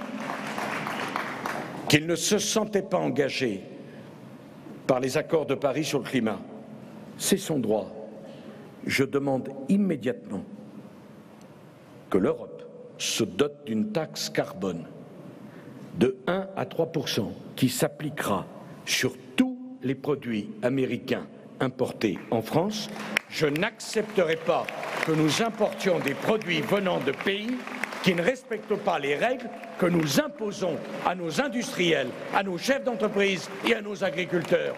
qu'il ne se sentait pas engagé par les accords de Paris sur le climat. C'est son droit. Je demande immédiatement que l'Europe se dote d'une taxe carbone de 1 à 3% qui s'appliquera sur tous les produits américains importés en France. Je n'accepterai pas que nous importions des produits venant de pays qui ne respectent pas les règles que nous imposons à nos industriels, à nos chefs d'entreprise et à nos agriculteurs.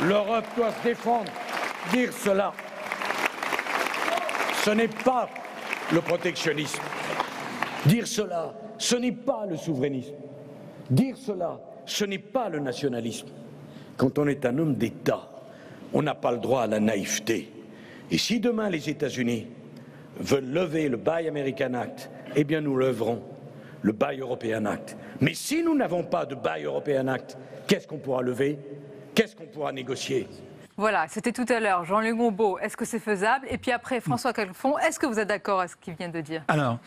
L'Europe doit se défendre. Dire cela, ce n'est pas le protectionnisme. Dire cela, ce n'est pas le souverainisme. Dire cela, ce n'est pas le nationalisme. Quand on est un homme d'État, on n'a pas le droit à la naïveté. Et si demain les États-Unis veulent lever le Buy American Act, eh bien nous leverons le Buy European Act. Mais si nous n'avons pas de Buy European Act, qu'est-ce qu'on pourra lever? Qu'est-ce qu'on pourra négocier? Voilà, c'était tout à l'heure. Jean-Luc Gombault, est-ce que c'est faisable? Et puis après, François Calfon, est-ce que vous êtes d'accord avec ce qu'il vient de dire? Alors,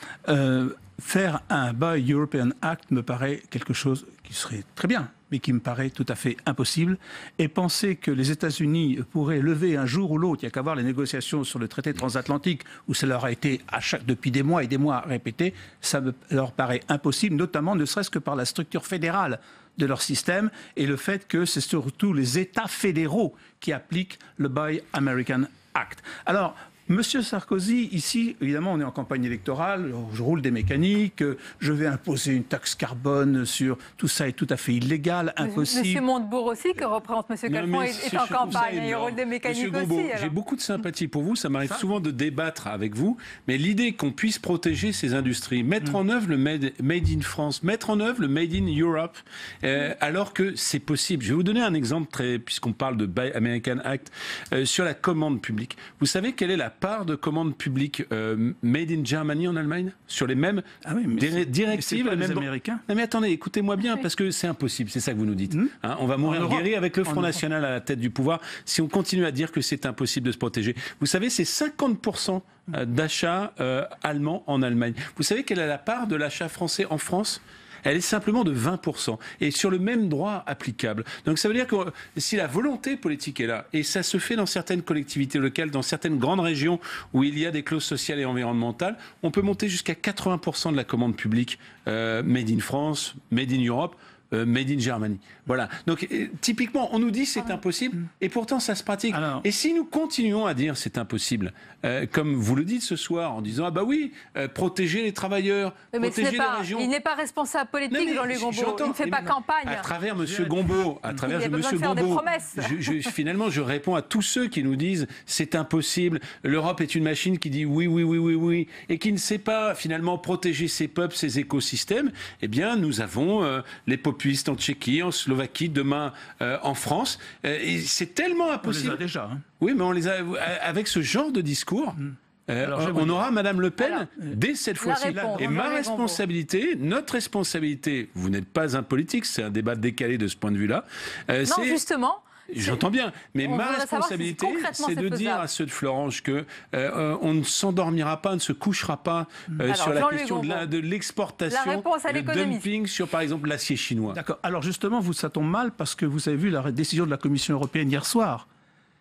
faire un Buy European Act me paraît quelque chose qui serait très bien, mais qui me paraît tout à fait impossible. Et penser que les États-Unis pourraient lever un jour ou l'autre, il n'y a qu'à voir les négociations sur le traité transatlantique, où ça leur a été depuis des mois et des mois répété, ça me leur paraît impossible, notamment ne serait-ce que par la structure fédérale de leur système et le fait que c'est surtout les États fédéraux qui appliquent le Buy American Act. Alors, Monsieur Sarkozy, ici, évidemment, on est en campagne électorale, je roule des mécaniques, je vais imposer une taxe carbone sur... Tout ça est tout à fait illégal, impossible. Monsieur Montebourg aussi, que représente Monsieur Calfon, est en campagne, il roule des mécaniques aussi. J'ai beaucoup de sympathie pour vous, ça m'arrive souvent de débattre avec vous, mais l'idée qu'on puisse protéger ces industries, mettre en œuvre le Made in France, mettre en œuvre le Made in Europe, alors que c'est possible. Je vais vous donner un exemple, puisqu'on parle de Buy American Act, sur la commande publique. Vous savez quelle est la part de commandes publiques made in Germany en Allemagne sur les mêmes directives, les mêmes Américains. Non mais attendez, écoutez-moi bien parce que c'est impossible, c'est ça que vous nous dites. Hein, on va mourir guéri avec le Front National à la tête du pouvoir si on continue à dire que c'est impossible de se protéger. Vous savez, c'est 50% d'achats allemands en Allemagne. Vous savez quelle est la part de l'achat français en France ? Elle est simplement de 20%, et sur le même droit applicable. Donc ça veut dire que si la volonté politique est là, et ça se fait dans certaines collectivités locales, dans certaines grandes régions où il y a des clauses sociales et environnementales, on peut monter jusqu'à 80% de la commande publique Made in France, Made in Europe, Made in Germany. Voilà. Donc, typiquement, on nous dit c'est impossible, et pourtant ça se pratique. Alors, et si nous continuons à dire c'est impossible, comme vous le dites ce soir, en disant ah bah oui, protéger les travailleurs, protéger les régions. Il n'est pas responsable politique, Jean-Luc Gombault. Il ne fait pas campagne. À travers Monsieur Gombault, finalement, je réponds à tous ceux qui nous disent c'est impossible. L'Europe est une machine qui dit oui, et qui ne sait pas finalement protéger ses peuples, ses écosystèmes. Eh bien, nous avons les populistes en Tchéquie, en Slovaquie, demain en France. Et c'est tellement impossible. On les a déjà. Hein. Oui, mais on les a avec ce genre de discours. On aura Madame Le Pen dès cette fois-ci. Et ma responsabilité, notre responsabilité, vous n'êtes pas un politique, c'est un débat décalé de ce point de vue-là. Non, justement. J'entends bien, mais ma responsabilité, c'est de dire à ceux de Florange que on ne s'endormira pas, ne se couchera pas sur la question de l'exportation, le dumping sur, par exemple, l'acier chinois. D'accord. Alors justement, ça tombe mal parce que vous avez vu la décision de la Commission européenne hier soir.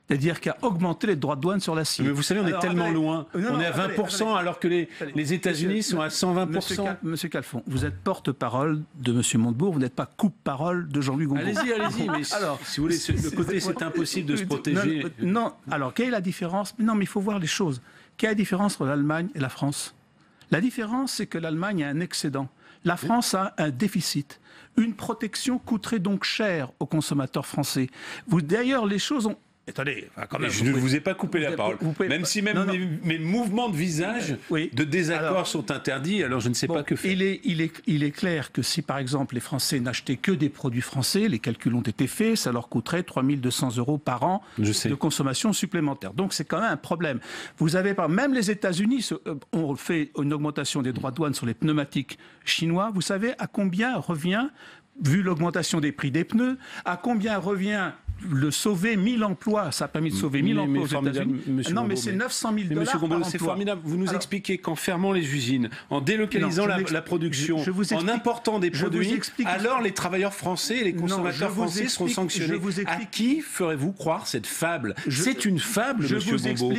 C'est-à-dire qu'il a augmenté les droits de douane sur l'acier. Mais vous savez, on est tellement loin. On est à 20% alors que les États-Unis sont à 120%. Monsieur Calfon, vous êtes porte-parole de Monsieur Montebourg, vous n'êtes pas coupe-parole de Jean-Luc Gombault. Allez-y. Mais alors, si vous voulez, le côté c'est impossible de se protéger. Non. Alors, quelle est la différence? Non, mais il faut voir les choses. Quelle est la différence entre l'Allemagne et la France? La différence, c'est que l'Allemagne a un excédent. La France a un déficit. Une protection coûterait donc cher aux consommateurs français. D'ailleurs, les choses ont... Attendez, quand même, je ne vous ai pas coupé la parole. Même si mes mouvements de visage de désaccord sont interdits, alors je ne sais pas que faire. Il est clair que si, par exemple, les Français n'achetaient que des produits français, les calculs ont été faits, ça leur coûterait 3 200 € par an de consommation supplémentaire. Donc c'est quand même un problème. Vous avez même les États-Unis ont fait une augmentation des droits de douane sur les pneumatiques chinois. Vous savez à combien revient, vu l'augmentation des prix des pneus, à combien revient le sauver 1000 emplois, ça a permis de sauver 1000 emplois aux États-Unis. Non, mais c'est 900 000 $ par emploi. C'est formidable. Vous nous expliquez qu'en fermant les usines, en délocalisant la production, en important des produits, alors les travailleurs français et les consommateurs français seront sanctionnés. À qui ferez-vous croire cette fable? C'est une fable, Monsieur Gombault.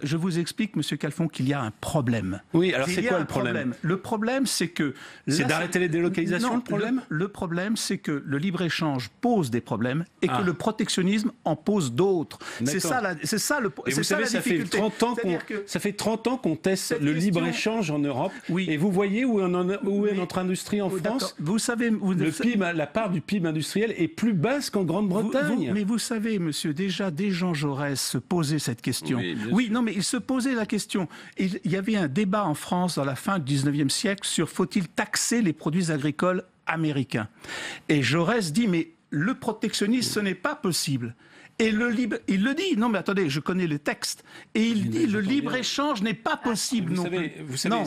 Je vous explique, Monsieur Calfon, qu'il y a un problème. Oui, alors c'est quoi le problème? Le problème, c'est que... C'est d'arrêter les délocalisations, le problème? Le problème, c'est que le libre-échange pose des problèmes et que le protectionnisme en pose d'autres. C'est ça la difficulté. Ça fait 30 ans qu'on teste le libre-échange en Europe. Oui. Et vous voyez où est notre industrie en France. Vous savez, la part du PIB industriel est plus basse qu'en Grande-Bretagne. Mais vous savez, monsieur, déjà Jean Jaurès se posait cette question. Oui, non, mais il se posait la question. Il y avait un débat en France dans la fin du 19e siècle sur faut-il taxer les produits agricoles américains. Et Jaurès dit, mais le protectionnisme, ce n'est pas possible. Et il le dit, non mais attendez, je connais le texte, et il dit le libre-échange n'est pas possible non plus. Vous savez,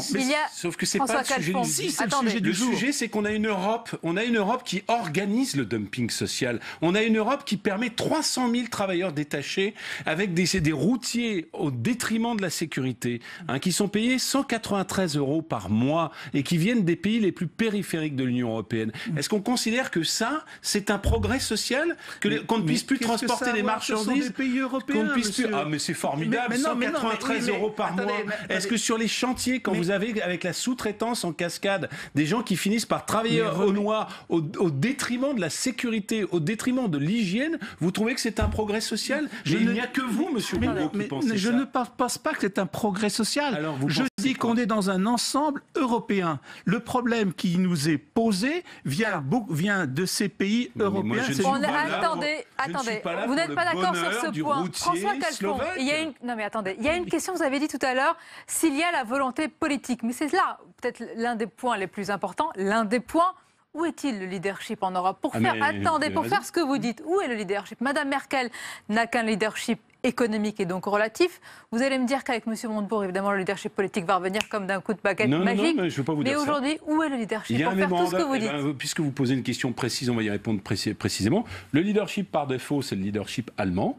sauf que c'est pas le sujet du jour. Le sujet, c'est qu'on a une Europe qui organise le dumping social. On a une Europe qui permet 300 000 travailleurs détachés avec des routiers au détriment de la sécurité, qui sont payés 193 € par mois et qui viennent des pays les plus périphériques de l'Union européenne. Est-ce qu'on considère que ça, c'est un progrès social, qu'on ne puisse plus transporter des marchandises, des pays européens, Ah mais c'est formidable, 193 € par mois. Est-ce que sur les chantiers, quand vous avez avec la sous-traitance en cascade, des gens qui finissent par travailler au noir, au détriment de la sécurité, au détriment de l'hygiène, vous trouvez que c'est un progrès social? Il n'y a que vous, monsieur Bourreau, qui pensez ça. Je ne pense pas que c'est un progrès social. Je dis qu'on est dans un ensemble européen. Le problème qui nous est posé vient de ces pays européens. Attendez, vous n'êtes pas d'accord sur ce point. François Calfon, il y a une question, vous avez dit tout à l'heure, s'il y a la volonté politique. Mais c'est là, peut-être l'un des points les plus importants, où est-il le leadership en Europe pour faire ce que vous dites? Où est le leadership? Madame Merkel n'a qu'un leadership économique et donc relatif. Vous allez me dire qu'avec M. Montebourg, évidemment, le leadership politique va revenir comme d'un coup de baguette magique. Non, mais je ne veux pas vous dire ça. Mais aujourd'hui, où est le leadership pour faire tout ce que vous dites? Puisque vous posez une question précise, on va y répondre précisément. Le leadership par défaut, c'est le leadership allemand.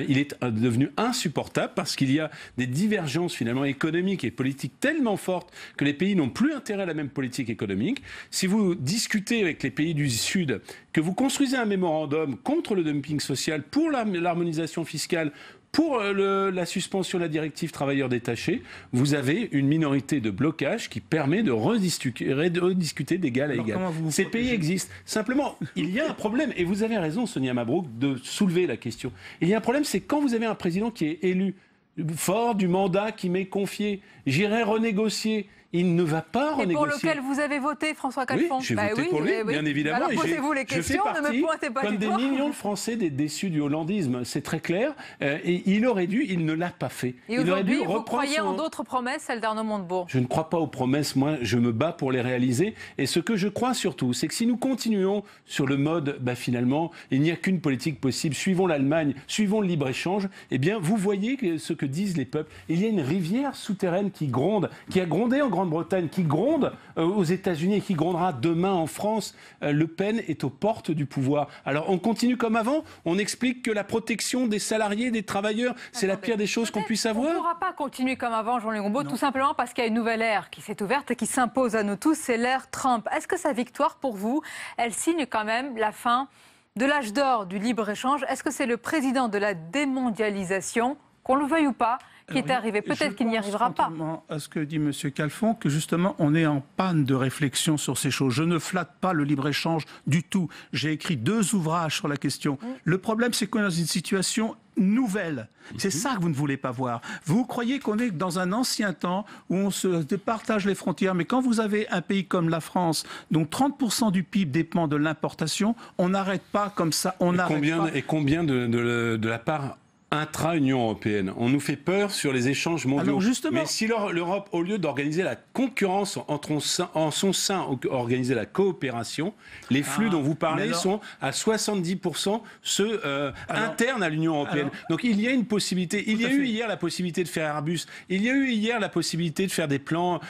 Il est devenu insupportable parce qu'il y a des divergences finalement économiques et politiques tellement fortes que les pays n'ont plus intérêt à la même politique économique. Si vous discutez avec les pays du Sud, que vous construisez un mémorandum contre le dumping social, pour l'harmonisation fiscale, pour la suspension de la directive travailleurs détachés, vous avez une minorité de blocage qui permet de rediscuter d'égal à égal. Ces pays existent. Simplement, il y a un problème, et vous avez raison, Sonia Mabrouk, de soulever la question. Il y a un problème, c'est quand vous avez un président qui est élu, fort du mandat qui m'est confié, j'irai renégocier. Il ne va pas renégocier. Et pour lequel vous avez voté, François Calfon? Oui, j'ai voté pour lui, bien évidemment. Alors posez-vous les questions, ne me pointez pas comme du doigt. Des millions de Français déçus du hollandisme, c'est très clair. Et il ne l'a pas fait. Et aujourd'hui, vous croyez en d'autres promesses, celle d'Arnaud Montebourg? Je ne crois pas aux promesses, moi, je me bats pour les réaliser. Et ce que je crois surtout, c'est que si nous continuons sur le mode, finalement, il n'y a qu'une politique possible, suivons l'Allemagne, suivons le libre-échange, eh bien, vous voyez ce que disent les peuples. Il y a une rivière souterraine qui gronde, qui a grondé en Grande-Bretagne, qui gronde aux États-Unis et qui grondera demain en France. Le Pen est aux portes du pouvoir. Alors on continue comme avant, on explique que la protection des salariés, des travailleurs, c'est la pire des choses qu'on puisse avoir. On ne pourra pas continuer comme avant, Jean-Louis Gombault, tout simplement parce qu'il y a une nouvelle ère qui s'est ouverte et qui s'impose à nous tous, c'est l'ère Trump. Est-ce que sa victoire, pour vous, elle signe quand même la fin de l'âge d'or du libre-échange? Est-ce que c'est le président de la démondialisation, qu'on le veuille ou pas, qui est arrivé? Peut-être qu'il n'y arrivera pas. À ce que dit M. Calfon, que justement, on est en panne de réflexion sur ces choses. Je ne flatte pas le libre-échange du tout. J'ai écrit 2 ouvrages sur la question. Le problème, c'est qu'on est dans une situation nouvelle. C'est ça que vous ne voulez pas voir. Vous croyez qu'on est dans un ancien temps où on se départage les frontières, mais quand vous avez un pays comme la France, dont 30% du PIB dépend de l'importation, on n'arrête pas comme ça. Et combien de la part intra-Union européenne. On nous fait peur sur les échanges mondiaux. Mais si l'Europe, au lieu d'organiser la concurrence en son sein, organiser la coopération, les flux dont vous parlez sont à 70% ceux internes à l'Union européenne. Donc il y a une possibilité. Il y a eu hier la possibilité de faire Airbus. Il y a eu hier la possibilité de faire des plans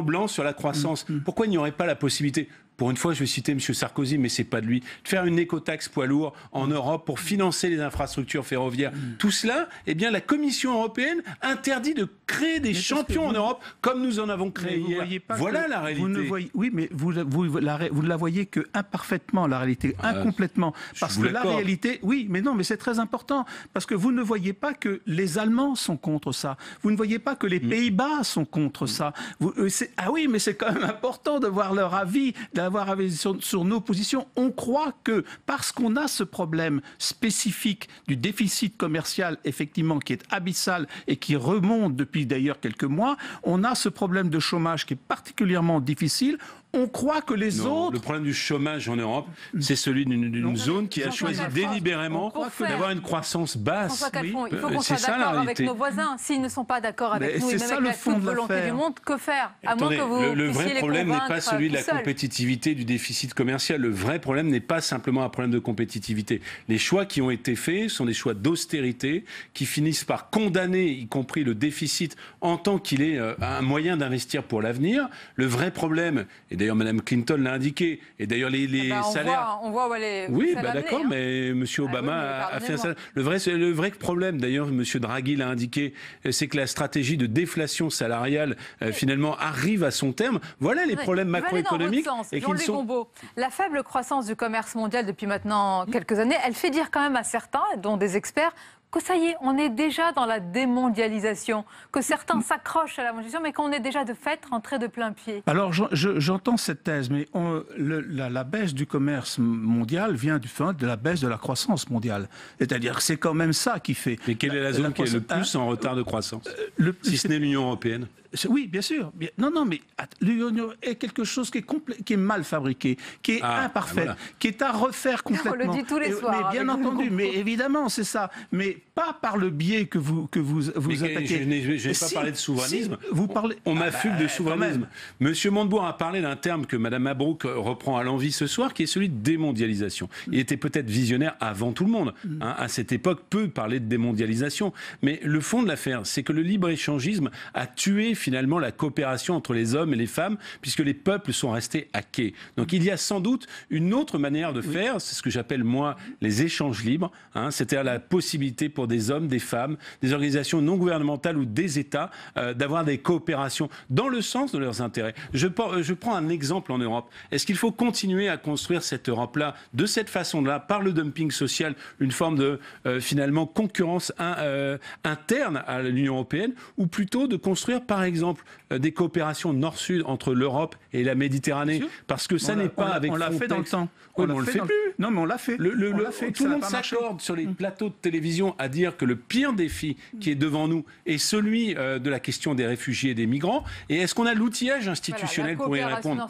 blancs sur la croissance. Pourquoi il n'y aurait pas la possibilité? Pour une fois, je vais citer M. Sarkozy, mais c'est pas de lui, de faire une écotaxe poids lourd en Europe pour financer les infrastructures ferroviaires. Tout cela, eh bien, la Commission européenne interdit de créer des champions en Europe comme nous en avons créé hier. Voilà la réalité. Oui, mais vous ne la voyez que imparfaitement, la réalité, incomplètement. Parce que la réalité, oui, mais non, mais c'est très important. Parce que vous ne voyez pas que les Allemands sont contre ça. Vous ne voyez pas que les Pays-Bas sont contre ça. Ah oui, mais c'est quand même important de voir leur avis, d'avoir sur nos positions. On croit que parce qu'on a ce problème spécifique du déficit commercial, effectivement, qui est abyssal et qui remonte depuis d'ailleurs quelques mois, on a ce problème de chômage qui est particulièrement difficile. On croit que les autres... Le problème du chômage en Europe, c'est celui d'une zone qui a choisi délibérément d'avoir une croissance basse. François Calfon, il faut qu'on soit d'accord avec nos voisins. S'ils ne sont pas d'accord avec nous, et même avec toute volonté du monde, que faire? Attendez, le vrai problème n'est pas celui de la compétitivité, du déficit commercial. Le vrai problème n'est pas simplement un problème de compétitivité. Les choix qui ont été faits sont des choix d'austérité qui finissent par condamner, y compris le déficit, en tant qu'il est un moyen d'investir pour l'avenir. Le vrai problème, et d'ailleurs Mme Clinton l'a indiqué, et d'ailleurs les salaires... On voit où elle est. Oui, d'accord, mais M. Obama a fait un salaire. Le vrai problème, d'ailleurs, M. Draghi l'a indiqué, c'est que la stratégie de déflation salariale, finalement, arrive à son terme. Voilà les problèmes macroéconomiques. La faible croissance du commerce mondial depuis maintenant quelques années, elle fait dire quand même à certains, dont des experts, que ça y est, on est déjà dans la démondialisation, que certains s'accrochent à la mondialisation, mais qu'on est déjà de fait rentré de plein pied. Alors j'entends cette thèse, mais la baisse du commerce mondial vient du fait de la baisse de la croissance mondiale. C'est-à-dire que c'est quand même ça qui fait... Mais quelle est la zone qui est le plus en retard de croissance, si ce n'est l'Union européenne? Oui, bien sûr. Non, mais l'Union est quelque chose qui est mal fabriqué, qui est imparfait, qui est à refaire complètement. On le dit tous les soirs. Mais bien entendu, mais évidemment, c'est ça. Mais pas par le biais que vous attaquez. Je n'ai pas parlé de souverainisme. On m'affuble de souverainisme. Monsieur Montebourg a parlé d'un terme que Mme Mabrouk reprend à l'envi ce soir, qui est celui de démondialisation. Il était peut-être visionnaire avant tout le monde. À cette époque, peu parlait de démondialisation. Mais le fond de l'affaire, c'est que le libre-échangisme a tué finalement la coopération entre les hommes et les femmes, puisque les peuples sont restés à quai. Donc il y a sans doute une autre manière de faire, c'est ce que j'appelle moi les échanges libres, c'est-à-dire la possibilité pour des hommes, des femmes, des organisations non gouvernementales ou des États d'avoir des coopérations dans le sens de leurs intérêts. Je prends un exemple en Europe. Est-ce qu'il faut continuer à construire cette Europe-là de cette façon-là, par le dumping social, une forme de finalement concurrence interne à l'Union européenne, ou plutôt de construire par exemple des coopérations nord-sud entre l'Europe et la Méditerranée, parce que ça n'est pas avec on l'a fait dans le temps. Oui, on le fait plus. Non, mais on l'a fait. Tout le monde s'accorde sur les plateaux de télévision à dire que le pire défi qui est devant nous est celui de la question des réfugiés et des migrants. Et est-ce qu'on a l'outillage institutionnel pour y répondre?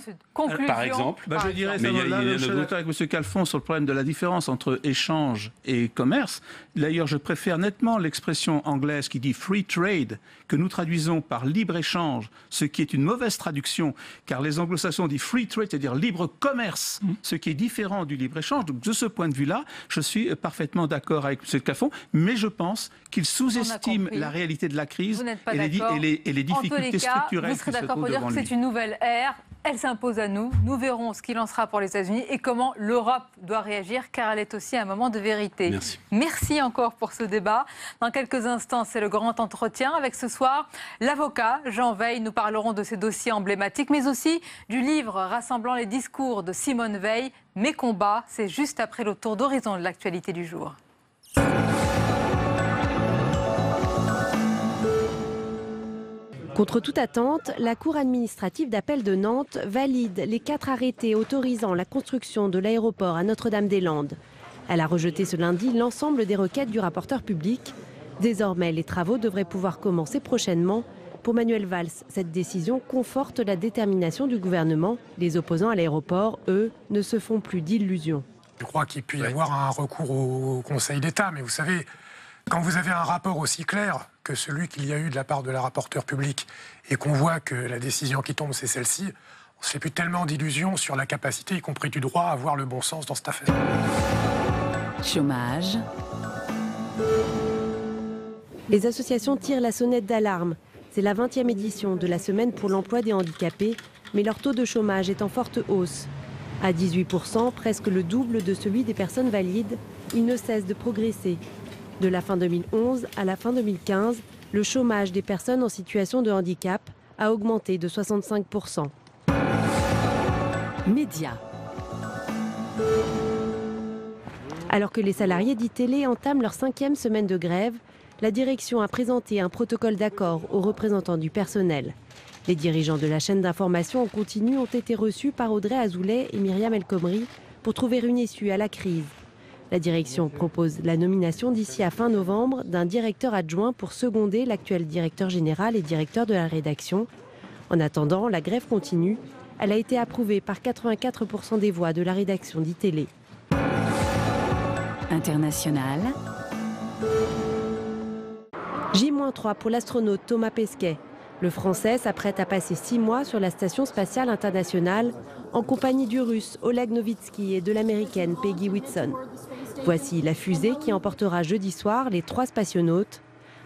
Par exemple. Je dirais, je suis d'accord avec M. Calfon sur le problème de la différence entre échange et commerce. D'ailleurs, je préfère nettement l'expression anglaise qui dit free trade, que nous traduisons par libre-échange, ce qui est une mauvaise traduction, car les anglo-saxons disent free trade, c'est-à-dire libre commerce, ce qui est différent du libre-échange. Donc, de ce point de vue-là, je suis parfaitement d'accord avec M. Calfon, mais je pense qu'il sous-estime la réalité de la crise et les difficultés structurelles. Vous serez d'accord pour dire que c'est une nouvelle ère. Elle s'impose à nous. Nous verrons ce qu'il en sera pour les États-Unis et comment l'Europe doit réagir, car elle est aussi un moment de vérité. Merci encore pour ce débat. Dans quelques instants, c'est le grand entretien avec ce soir l'avocat Jean Veil. Nous parlerons de ces dossiers emblématiques, mais aussi du livre rassemblant les discours de Simone Veil, Mes combats. C'est juste après le tour d'horizon de l'actualité du jour. Contre toute attente, la Cour administrative d'appel de Nantes valide les 4 arrêtés autorisant la construction de l'aéroport à Notre-Dame-des-Landes. Elle a rejeté ce lundi l'ensemble des requêtes du rapporteur public. Désormais, les travaux devraient pouvoir commencer prochainement. Pour Manuel Valls, cette décision conforte la détermination du gouvernement. Les opposants à l'aéroport, eux, ne se font plus d'illusions. Je crois qu'il peut y avoir un recours au Conseil d'État, mais vous savez, quand vous avez un rapport aussi clair que celui qu'il y a eu de la part de la rapporteure publique et qu'on voit que la décision qui tombe, c'est celle-ci, on ne se fait plus tellement d'illusions sur la capacité, y compris du droit, à avoir le bon sens dans cette affaire. Chômage. Les associations tirent la sonnette d'alarme. C'est la 20e édition de la Semaine pour l'emploi des handicapés, mais leur taux de chômage est en forte hausse. À 18%, presque le double de celui des personnes valides, il ne cesse de progresser. De la fin 2011 à la fin 2015, le chômage des personnes en situation de handicap a augmenté de 65%. Médias. Alors que les salariés d'ITélé entament leur 5e semaine de grève, la direction a présenté un protocole d'accord aux représentants du personnel. Les dirigeants de la chaîne d'information en continu ont été reçus par Audrey Azoulay et Myriam El Khomri pour trouver une issue à la crise. La direction propose la nomination d'ici à fin novembre d'un directeur adjoint pour seconder l'actuel directeur général et directeur de la rédaction. En attendant, la grève continue. Elle a été approuvée par 84% des voix de la rédaction d'ITélé. International. J-3 pour l'astronaute Thomas Pesquet. Le Français s'apprête à passer 6 mois sur la Station spatiale internationale en compagnie du Russe Oleg Novitsky et de l'Américaine Peggy Whitson. Voici la fusée qui emportera jeudi soir les 3 spationautes.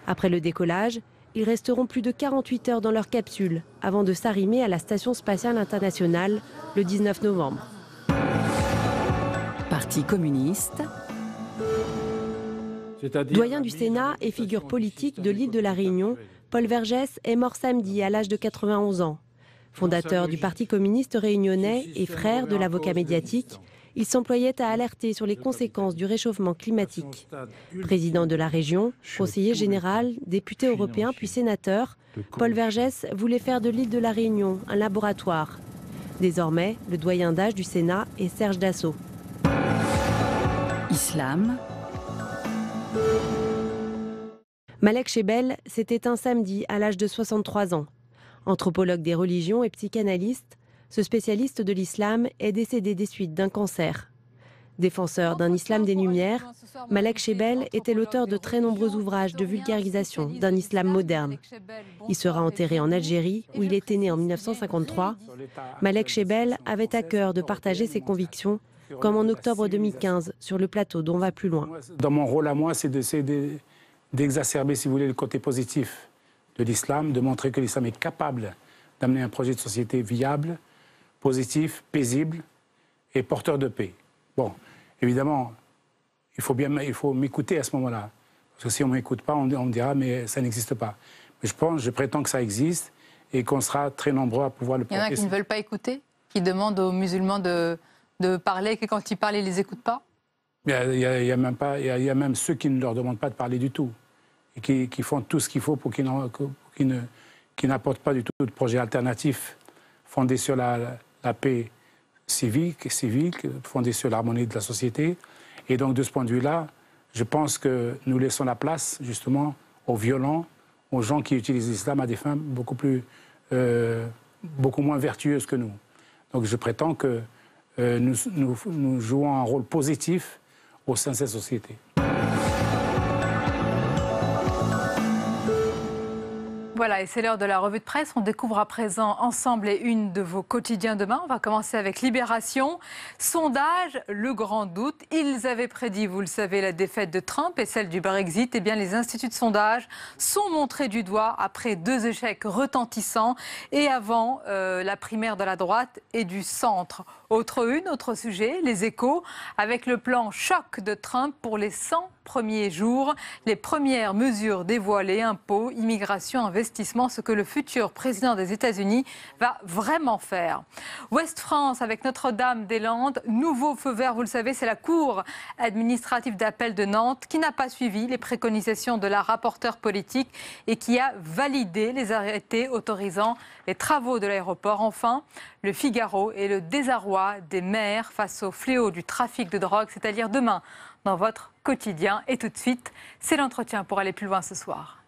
Après le décollage, ils resteront plus de 48 heures dans leur capsule avant de s'arrimer à la Station spatiale internationale le 19 novembre. Parti communiste. Doyen du Sénat et figure politique de l'île de la Réunion, Paul Vergès est mort samedi à l'âge de 91 ans. Fondateur du Parti communiste réunionnais et frère de l'avocat médiatique, il s'employait à alerter sur les conséquences du réchauffement climatique. Président de la région, conseiller général, député européen puis sénateur, Paul Vergès voulait faire de l'île de la Réunion un laboratoire. Désormais, le doyen d'âge du Sénat est Serge Dassault. Islam. Malek Chebel s'est éteint samedi à l'âge de 63 ans. Anthropologue des religions et psychanalyste, ce spécialiste de l'islam est décédé des suites d'un cancer. Défenseur d'un islam des Lumières, Malek Chebel était l'auteur de très nombreux ouvrages de vulgarisation d'un islam moderne. Il sera enterré en Algérie, où il était né en 1953. Malek Chebel avait à cœur de partager ses convictions, comme en octobre 2015, sur le plateau d'On va plus loin. Dans mon rôle à moi, c'est d'exacerber, si vous voulez, le côté positif de l'islam, de montrer que l'islam est capable d'amener un projet de société viable, positif, paisible et porteur de paix. Bon, évidemment, il faut m'écouter à ce moment-là. Parce que si on ne m'écoute pas, on me dira, mais ça n'existe pas. Mais je prétends que ça existe et qu'on sera très nombreux à pouvoir le porter. Il y en a qui ne veulent pas écouter, qui demandent aux musulmans de parler, et que quand ils parlent, ils ne les écoutent pas. Il y a même ceux qui ne leur demandent pas de parler du tout et qui font tout ce qu'il faut pour qu'ils n'apportent pas du tout de projet alternatif fondé sur la paix civique, fondé sur l'harmonie de la société. Et donc, de ce point de vue-là, je pense que nous laissons la place, justement, aux violents, aux gens qui utilisent l'islam à des fins beaucoup moins vertueuses que nous. Donc, je prétends que nous jouons un rôle positif au sein de cette société. Voilà, et c'est l'heure de la revue de presse. On découvre à présent ensemble et une de vos quotidiens demain. On va commencer avec Libération. Sondage, le grand doute. Ils avaient prédit, vous le savez, la défaite de Trump et celle du Brexit. Eh bien, les instituts de sondage sont montrés du doigt après 2 échecs retentissants et avant la primaire de la droite et du centre. Autre sujet, les Échos, avec le plan choc de Trump pour les 100 premiers jours. Les premières mesures dévoilées, impôts, immigration, investissement, ce que le futur président des États-Unis va vraiment faire. Ouest France, avec Notre-Dame-des-Landes, nouveau feu vert, vous le savez, c'est la Cour administrative d'appel de Nantes qui n'a pas suivi les préconisations de la rapporteure politique et qui a validé les arrêtés autorisant les travaux de l'aéroport. Enfin, le Figaro et le désarroi des maires face au fléau du trafic de drogue, c'est à lire demain dans votre quotidien. Et tout de suite, c'est l'entretien pour aller plus loin ce soir.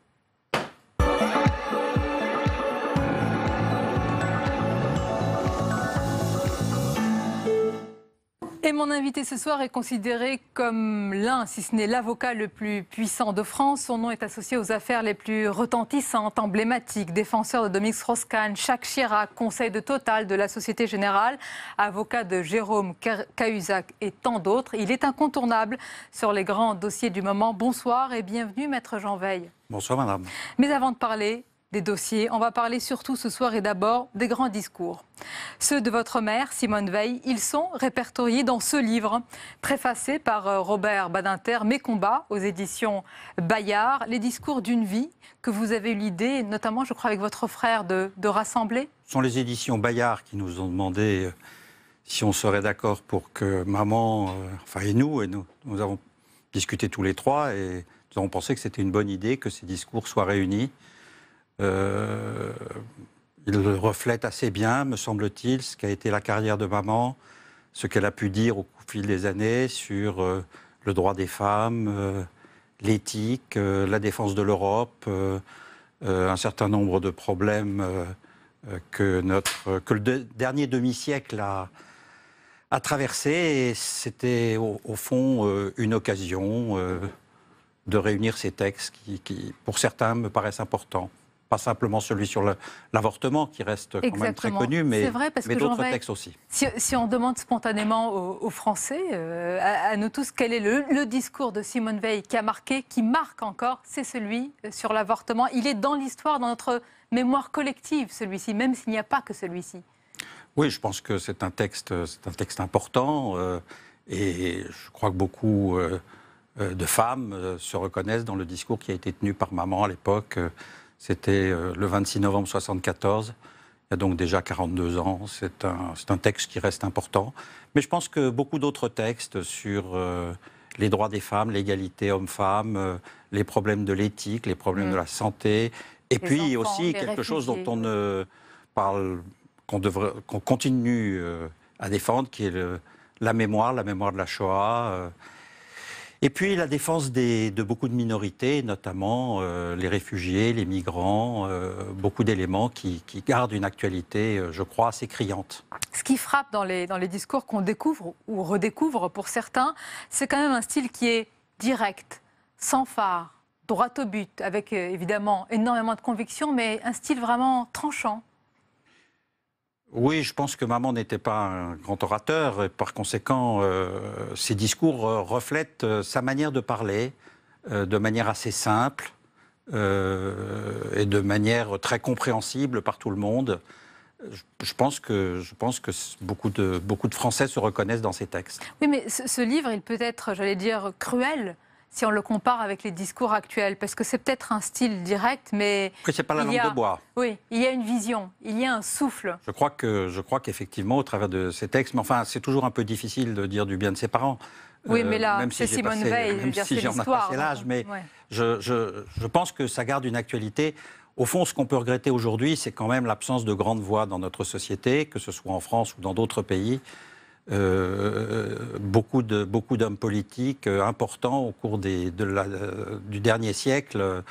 Et mon invité ce soir est considéré comme l'un, si ce n'est l'avocat le plus puissant de France. Son nom est associé aux affaires les plus retentissantes, emblématiques. Défenseur de Dominique Strauss-Kahn, Jacques Chirac, conseil de Total, de la Société Générale, avocat de Jérôme Cahuzac et tant d'autres. Il est incontournable sur les grands dossiers du moment. Bonsoir et bienvenue, Maître Jean Veil. Bonsoir, madame. Mais avant de parler des dossiers, on va parler surtout ce soir et d'abord des grands discours. Ceux de votre mère, Simone Veil, ils sont répertoriés dans ce livre, préfacé par Robert Badinter, Mes combats, aux éditions Bayard, les discours d'une vie que vous avez eu l'idée, notamment, je crois, avec votre frère, de rassembler. Ce sont les éditions Bayard qui nous ont demandé si on serait d'accord pour que maman, et nous avons discuté tous les trois et nous avons pensé que c'était une bonne idée que ces discours soient réunis. Il Il reflète assez bien, me semble-t-il, ce qu'a été la carrière de maman, ce qu'elle a pu dire au fil des années sur le droit des femmes, l'éthique, la défense de l'Europe, un certain nombre de problèmes que le dernier demi-siècle a traversé. Et c'était au fond une occasion de réunir ces textes qui, pour certains, me paraissent importants. Pas simplement celui sur l'avortement, qui reste quand même très connu, mais d'autres textes aussi. Si on demande spontanément aux Français, à nous tous, quel est le discours de Simone Veil qui marque encore, c'est celui sur l'avortement. Il est dans l'histoire, dans notre mémoire collective, celui-ci, même s'il n'y a pas que celui-ci. Oui, je pense que c'est un texte important, et je crois que beaucoup de femmes se reconnaissent dans le discours qui a été tenu par maman à l'époque. C'était le 26 novembre 1974, il y a donc déjà 42 ans. C'est un texte qui reste important. Mais je pense que beaucoup d'autres textes sur les droits des femmes, l'égalité homme-femme, les problèmes de l'éthique, les problèmes de la santé, et puis enfants, aussi quelque chose dont on ne parle, qu'on continue à défendre, qui est la mémoire de la Shoah. Et puis la défense de beaucoup de minorités, notamment les réfugiés, les migrants, beaucoup d'éléments qui gardent une actualité, je crois, assez criante. Ce qui frappe dans les discours qu'on découvre ou redécouvre pour certains, c'est quand même un style qui est direct, sans phare, droit au but, avec évidemment énormément de conviction, mais un style vraiment tranchant. Oui, je pense que maman n'était pas un grand orateur et par conséquent, ses discours reflètent sa manière de parler de manière assez simple et de manière très compréhensible par tout le monde. Je pense que beaucoup de Français se reconnaissent dans ces textes. Oui, mais ce livre, il peut être, j'allais dire, cruel si on le compare avec les discours actuels, parce que c'est peut-être un style direct, mais... Oui, c'est pas la langue de bois. Oui, il y a une vision, il y a un souffle. Je crois qu'effectivement, au travers de ces textes, mais enfin, c'est toujours un peu difficile de dire du bien de ses parents. Oui, mais là, c'est Simone Veil, même si j'en ai passé l'âge, mais ouais. je pense que ça garde une actualité. Au fond, ce qu'on peut regretter aujourd'hui, c'est quand même l'absence de grandes voix dans notre société, que ce soit en France ou dans d'autres pays. Beaucoup d'hommes politiques importants au cours du dernier siècle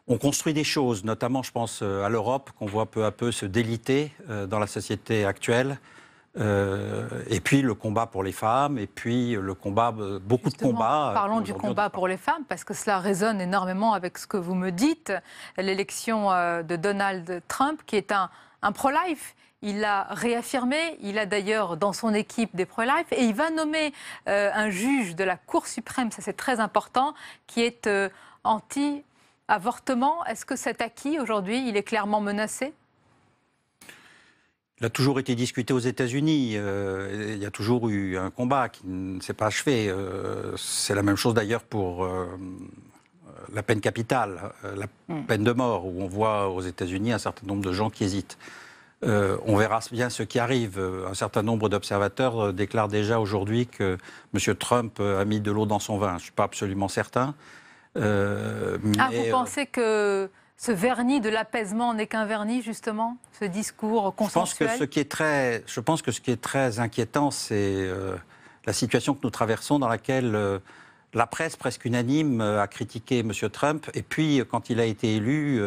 ont construit des choses, notamment je pense à l'Europe qu'on voit peu à peu se déliter dans la société actuelle, et puis le combat pour les femmes, et puis le combat, beaucoup Justement, de combats. Parlons du combat pour les femmes, parce que cela résonne énormément avec ce que vous me dites. L'élection de Donald Trump, qui est un pro-life. Il l'a réaffirmé, il a d'ailleurs dans son équipe des pro-life, et il va nommer un juge de la Cour suprême, ça c'est très important, qui est anti-avortement. Est-ce que cet acquis aujourd'hui, il est clairement menacé ? Il a toujours été discuté aux États-Unis. Il y a toujours eu un combat qui ne s'est pas achevé. C'est la même chose d'ailleurs pour la peine capitale, la peine de mort, où on voit aux États-Unis un certain nombre de gens qui hésitent. On verra bien ce qui arrive. Un certain nombre d'observateurs déclarent déjà aujourd'hui que M. Trump a mis de l'eau dans son vin. Je ne suis pas absolument certain. Vous pensez que ce vernis de l'apaisement n'est qu'un vernis, justement, ce discours consensuel ? Je pense que ce qui est très inquiétant, c'est la situation que nous traversons dans laquelle la presse presque unanime a critiqué M. Trump. Et puis, quand il a été élu,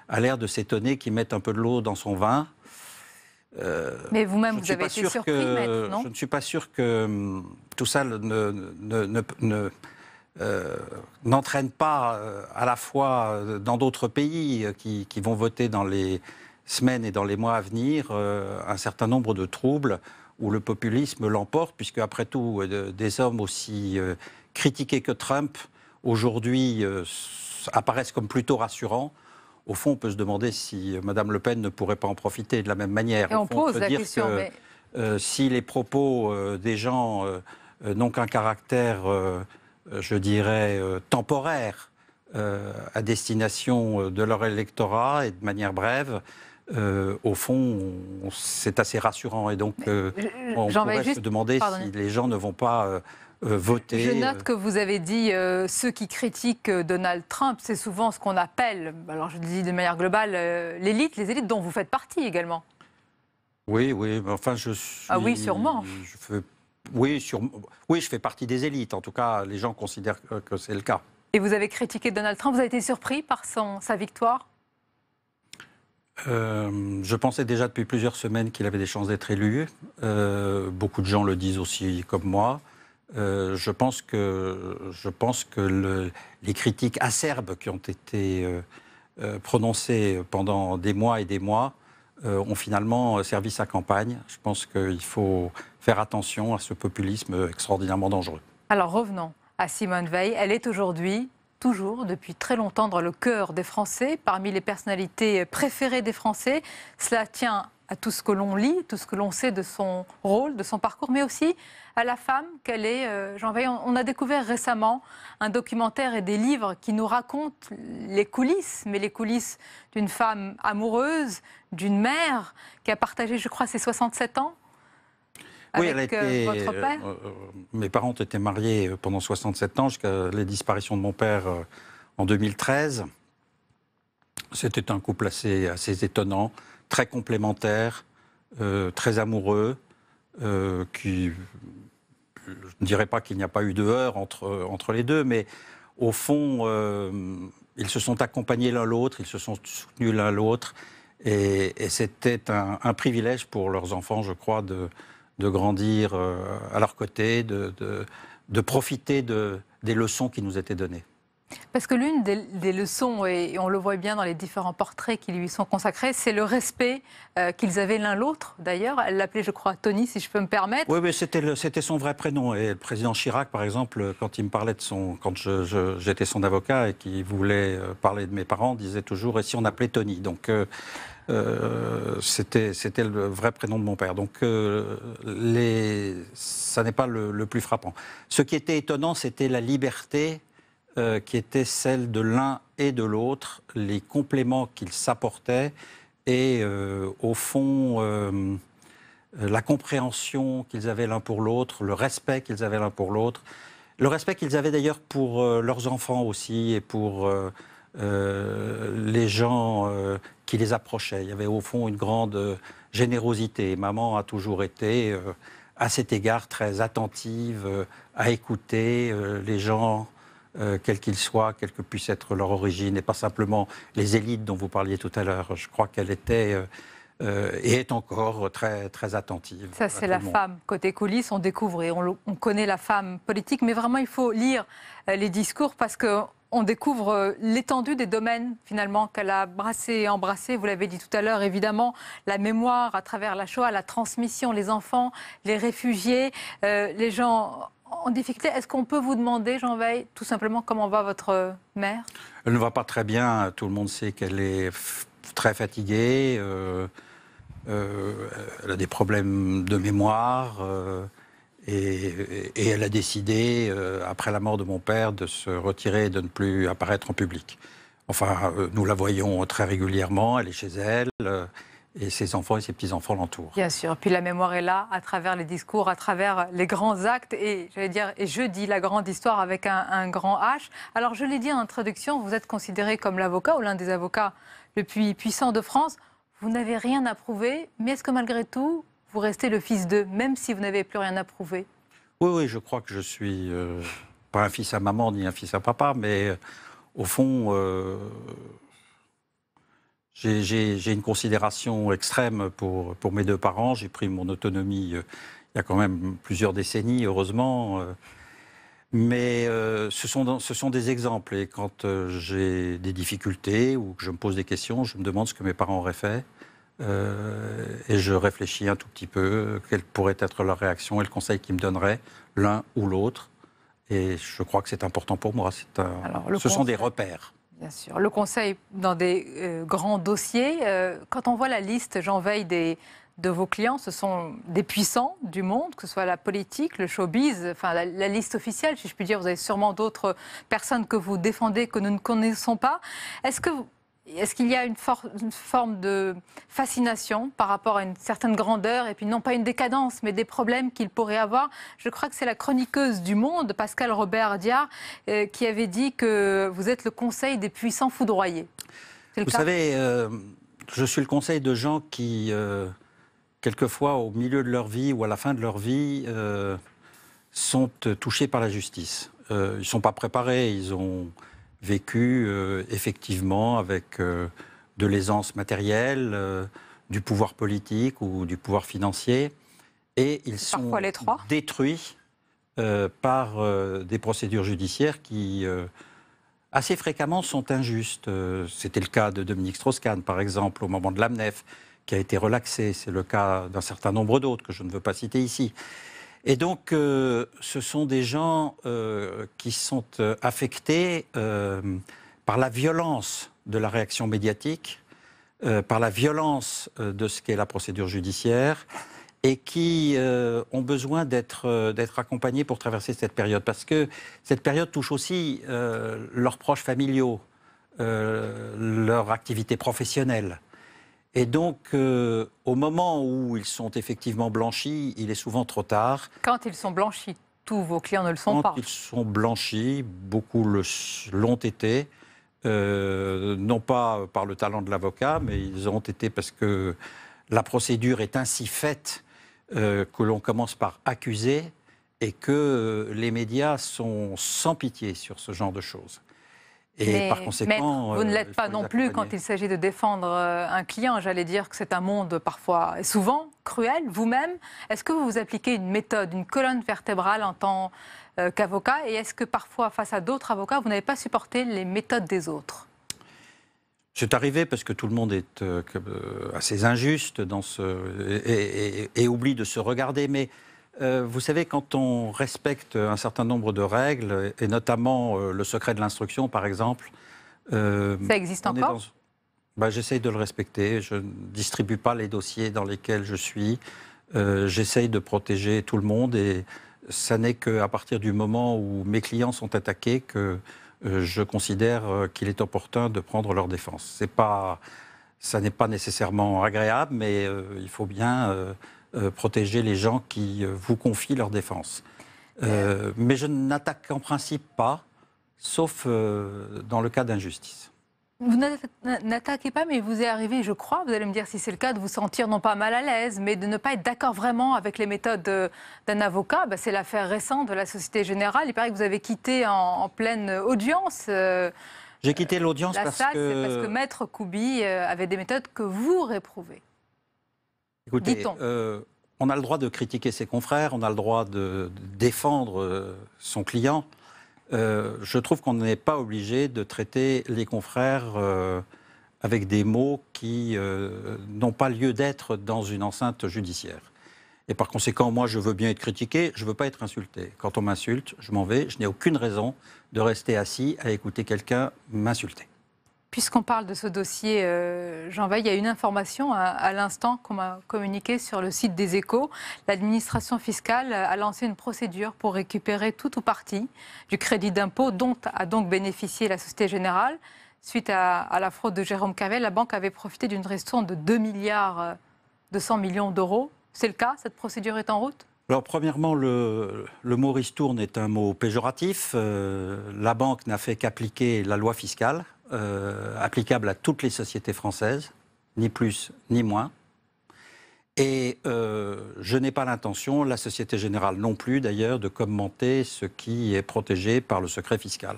a l'air de s'étonner qu'il mette un peu de l'eau dans son vin. Mais vous-même, vous avez été surpris, maître, non ? Je ne suis pas sûr que tout ça n'entraîne pas à la fois dans d'autres pays qui vont voter dans les semaines et dans les mois à venir un certain nombre de troubles où le populisme l'emporte, puisque après tout, des hommes aussi critiqués que Trump, aujourd'hui, apparaissent comme plutôt rassurants. Au fond, on peut se demander si Mme Le Pen ne pourrait pas en profiter de la même manière. Et on pose la question, mais... si les propos des gens n'ont qu'un caractère, je dirais, temporaire, à destination de leur électorat et de manière brève, au fond, c'est assez rassurant. Et donc, on pourrait se demander si les gens ne vont pas voter. Je note que vous avez dit ceux qui critiquent Donald Trump, c'est souvent ce qu'on appelle, alors je le dis de manière globale, l'élite, les élites dont vous faites partie également. Oui, enfin je suis... Ah oui, sûrement. Oui, je fais partie des élites. En tout cas, les gens considèrent que c'est le cas. Et vous avez critiqué Donald Trump, vous avez été surpris par sa victoire ? Je pensais déjà depuis plusieurs semaines qu'il avait des chances d'être élu. Beaucoup de gens le disent aussi comme moi. Je pense que les critiques acerbes qui ont été prononcées pendant des mois et des mois ont finalement servi sa campagne. Je pense qu'il faut faire attention à ce populisme extraordinairement dangereux. Alors revenons à Simone Veil. Elle est aujourd'hui, toujours, depuis très longtemps, dans le cœur des Français, parmi les personnalités préférées des Français. Cela tient à tout ce que l'on lit, tout ce que l'on sait de son rôle, de son parcours, mais aussi à la femme qu'elle est. Jean Veil, on a découvert récemment un documentaire et des livres qui nous racontent les coulisses, mais les coulisses d'une femme amoureuse, d'une mère qui a partagé, je crois, ses 67 ans avec votre père. Mes parents étaient mariés pendant 67 ans jusqu'à la disparition de mon père en 2013. C'était un couple assez étonnant, très complémentaire, très amoureux, qui... Je ne dirais pas qu'il n'y a pas eu de heurts entre les deux, mais au fond, ils se sont accompagnés l'un l'autre, ils se sont soutenus l'un l'autre, et c'était un privilège pour leurs enfants, je crois, de grandir à leur côté, de profiter des leçons qui nous étaient données. Parce que l'une des leçons, et on le voit bien dans les différents portraits qui lui sont consacrés, c'est le respect qu'ils avaient l'un l'autre. D'ailleurs, elle l'appelait, je crois, Tony, si je peux me permettre. Oui, mais c'était son vrai prénom. Et le président Chirac, par exemple, quand il me parlait quand j'étais son avocat et qu'il voulait parler de mes parents, disait toujours « et si on appelait Tony ?» Donc, c'était le vrai prénom de mon père. Donc, ça n'est pas le plus frappant. Ce qui était étonnant, c'était la liberté qui était celle de l'un et de l'autre, les compléments qu'ils s'apportaient et, au fond, la compréhension qu'ils avaient l'un pour l'autre, le respect qu'ils avaient l'un pour l'autre, le respect qu'ils avaient d'ailleurs pour leurs enfants aussi et pour les gens qui les approchaient. Il y avait au fond une grande générosité. Maman a toujours été, à cet égard, très attentive à écouter les gens, quels qu'ils soient, quelle que puisse être leur origine, et pas simplement les élites dont vous parliez tout à l'heure. Je crois qu'elle était et est encore très, très attentive. Ça, c'est la femme. Côté coulisses, on découvre et on connaît la femme politique, mais vraiment, il faut lire les discours parce qu'on découvre l'étendue des domaines, finalement, qu'elle a embrassé. Vous l'avez dit tout à l'heure, évidemment, la mémoire à travers la Shoah, la transmission, les enfants, les réfugiés, les gens en difficulté. Est-ce qu'on peut vous demander, Jean Veil, tout simplement, comment va votre mère ? Elle ne va pas très bien. Tout le monde sait qu'elle est très fatiguée. Elle a des problèmes de mémoire. Et elle a décidé, après la mort de mon père, de se retirer et de ne plus apparaître en public. Enfin, nous la voyons très régulièrement. Elle est chez elle. Et ses enfants et ses petits-enfants l'entourent. Bien sûr. Puis la mémoire est là, à travers les discours, à travers les grands actes. Et je dis la grande histoire avec un grand H. Alors, je l'ai dit en introduction, vous êtes considéré comme l'avocat ou l'un des avocats le plus puissant de France. Vous n'avez rien à prouver, mais est-ce que malgré tout, vous restez le fils d'eux, même si vous n'avez plus rien à prouver ? Oui, je crois que je suis pas un fils à maman ni un fils à papa, mais au fond... J'ai une considération extrême pour mes deux parents. J'ai pris mon autonomie il y a quand même plusieurs décennies, heureusement. Mais ce sont des exemples. Et quand j'ai des difficultés ou que je me pose des questions, je me demande ce que mes parents auraient fait. Et je réfléchis un tout petit peu, quelle pourrait être leur réaction et le conseil qu'ils me donneraient, l'un ou l'autre. Et je crois que c'est important pour moi. Ce sont des repères. Bien sûr. Le Conseil, dans des grands dossiers, quand on voit la liste, Jean Veil, de vos clients, ce sont des puissants du monde, que ce soit la politique, le showbiz, enfin la liste officielle, si je puis dire. Vous avez sûrement d'autres personnes que vous défendez, que nous ne connaissons pas. Est-ce que Est-ce qu'il y a une forme de fascination par rapport à une certaine grandeur et puis non pas une décadence, mais des problèmes qu'il pourrait avoir? Je crois que c'est la chroniqueuse du Monde, Pascal Robert-Diard, qui avait dit que vous êtes le conseil des puissants foudroyés. Vous savez, je suis le conseil de gens qui, quelquefois, au milieu de leur vie ou à la fin de leur vie, sont touchés par la justice. Ils ne sont pas préparés, ils ont vécu effectivement avec de l'aisance matérielle, du pouvoir politique ou du pouvoir financier, et ils sont détruits par des procédures judiciaires qui assez fréquemment sont injustes. C'était le cas de Dominique Strauss-Kahn, par exemple, au moment de l'AMNEF, qui a été relaxé. C'est le cas d'un certain nombre d'autres que je ne veux pas citer ici. Et donc, ce sont des gens qui sont affectés par la violence de la réaction médiatique, par la violence de ce qu'est la procédure judiciaire, et qui ont besoin d'être accompagnés pour traverser cette période. Parce que cette période touche aussi leurs proches familiaux, leur activité professionnelle. Et donc, au moment où ils sont effectivement blanchis, il est souvent trop tard. Quand ils sont blanchis, tous vos clients ne le sont pas. Quand ils sont blanchis, beaucoup l'ont été, non pas par le talent de l'avocat, mais ils ont été parce que la procédure est ainsi faite que l'on commence par accuser et que les médias sont sans pitié sur ce genre de choses. Et mais, par conséquent, maître, vous ne l'êtes pas non plus quand il s'agit de défendre un client. J'allais dire que c'est un monde parfois, souvent, cruel. Vous-même, est-ce que vous appliquez une méthode, une colonne vertébrale en tant qu'avocat? Et est-ce que parfois, face à d'autres avocats, vous n'avez pas supporté les méthodes des autres? C'est arrivé parce que tout le monde est assez injuste et oublie de se regarder. Mais vous savez, quand on respecte un certain nombre de règles, et notamment le secret de l'instruction, par exemple... ça existe encore? J'essaye de le respecter. Je ne distribue pas les dossiers dans lesquels je suis. J'essaye de protéger tout le monde. Et ça n'est qu'à partir du moment où mes clients sont attaqués que je considère qu'il est opportun de prendre leur défense. Ça n'est pas nécessairement agréable, mais il faut bien... protéger les gens qui vous confient leur défense. Mais je n'attaque en principe pas, sauf dans le cas d'injustice. Vous n'attaquez pas, mais vous est arrivé, je crois, vous allez me dire si c'est le cas, de vous sentir non pas mal à l'aise, mais de ne pas être d'accord vraiment avec les méthodes d'un avocat. C'est l'affaire récente de la Société Générale. Il paraît que vous avez quitté en pleine audience. J'ai quitté l'audience parce que Maître Koubi avait des méthodes que vous réprouvez. Écoutez, on a le droit de critiquer ses confrères, on a le droit de défendre son client. Je trouve qu'on n'est pas obligé de traiter les confrères avec des mots qui n'ont pas lieu d'être dans une enceinte judiciaire. Et par conséquent, moi, je veux bien être critiqué, je ne veux pas être insulté. Quand on m'insulte, je m'en vais, je n'ai aucune raison de rester assis à écouter quelqu'un m'insulter. Puisqu'on parle de ce dossier, Jean Weil, il y a une information à l'instant qu'on m'a communiquée sur le site des Échos. L'administration fiscale a lancé une procédure pour récupérer tout ou partie du crédit d'impôt dont a donc bénéficié la Société Générale. Suite à la fraude de Jérôme Cavel, la banque avait profité d'une ristourne de 2 milliards 200 millions d'euros. C'est le cas? Cette procédure est en route? Alors, premièrement, le mot ristourne est un mot péjoratif. La banque n'a fait qu'appliquer la loi fiscale. Applicable à toutes les sociétés françaises, ni plus ni moins. Et je n'ai pas l'intention, la Société Générale non plus d'ailleurs, de commenter ce qui est protégé par le secret fiscal.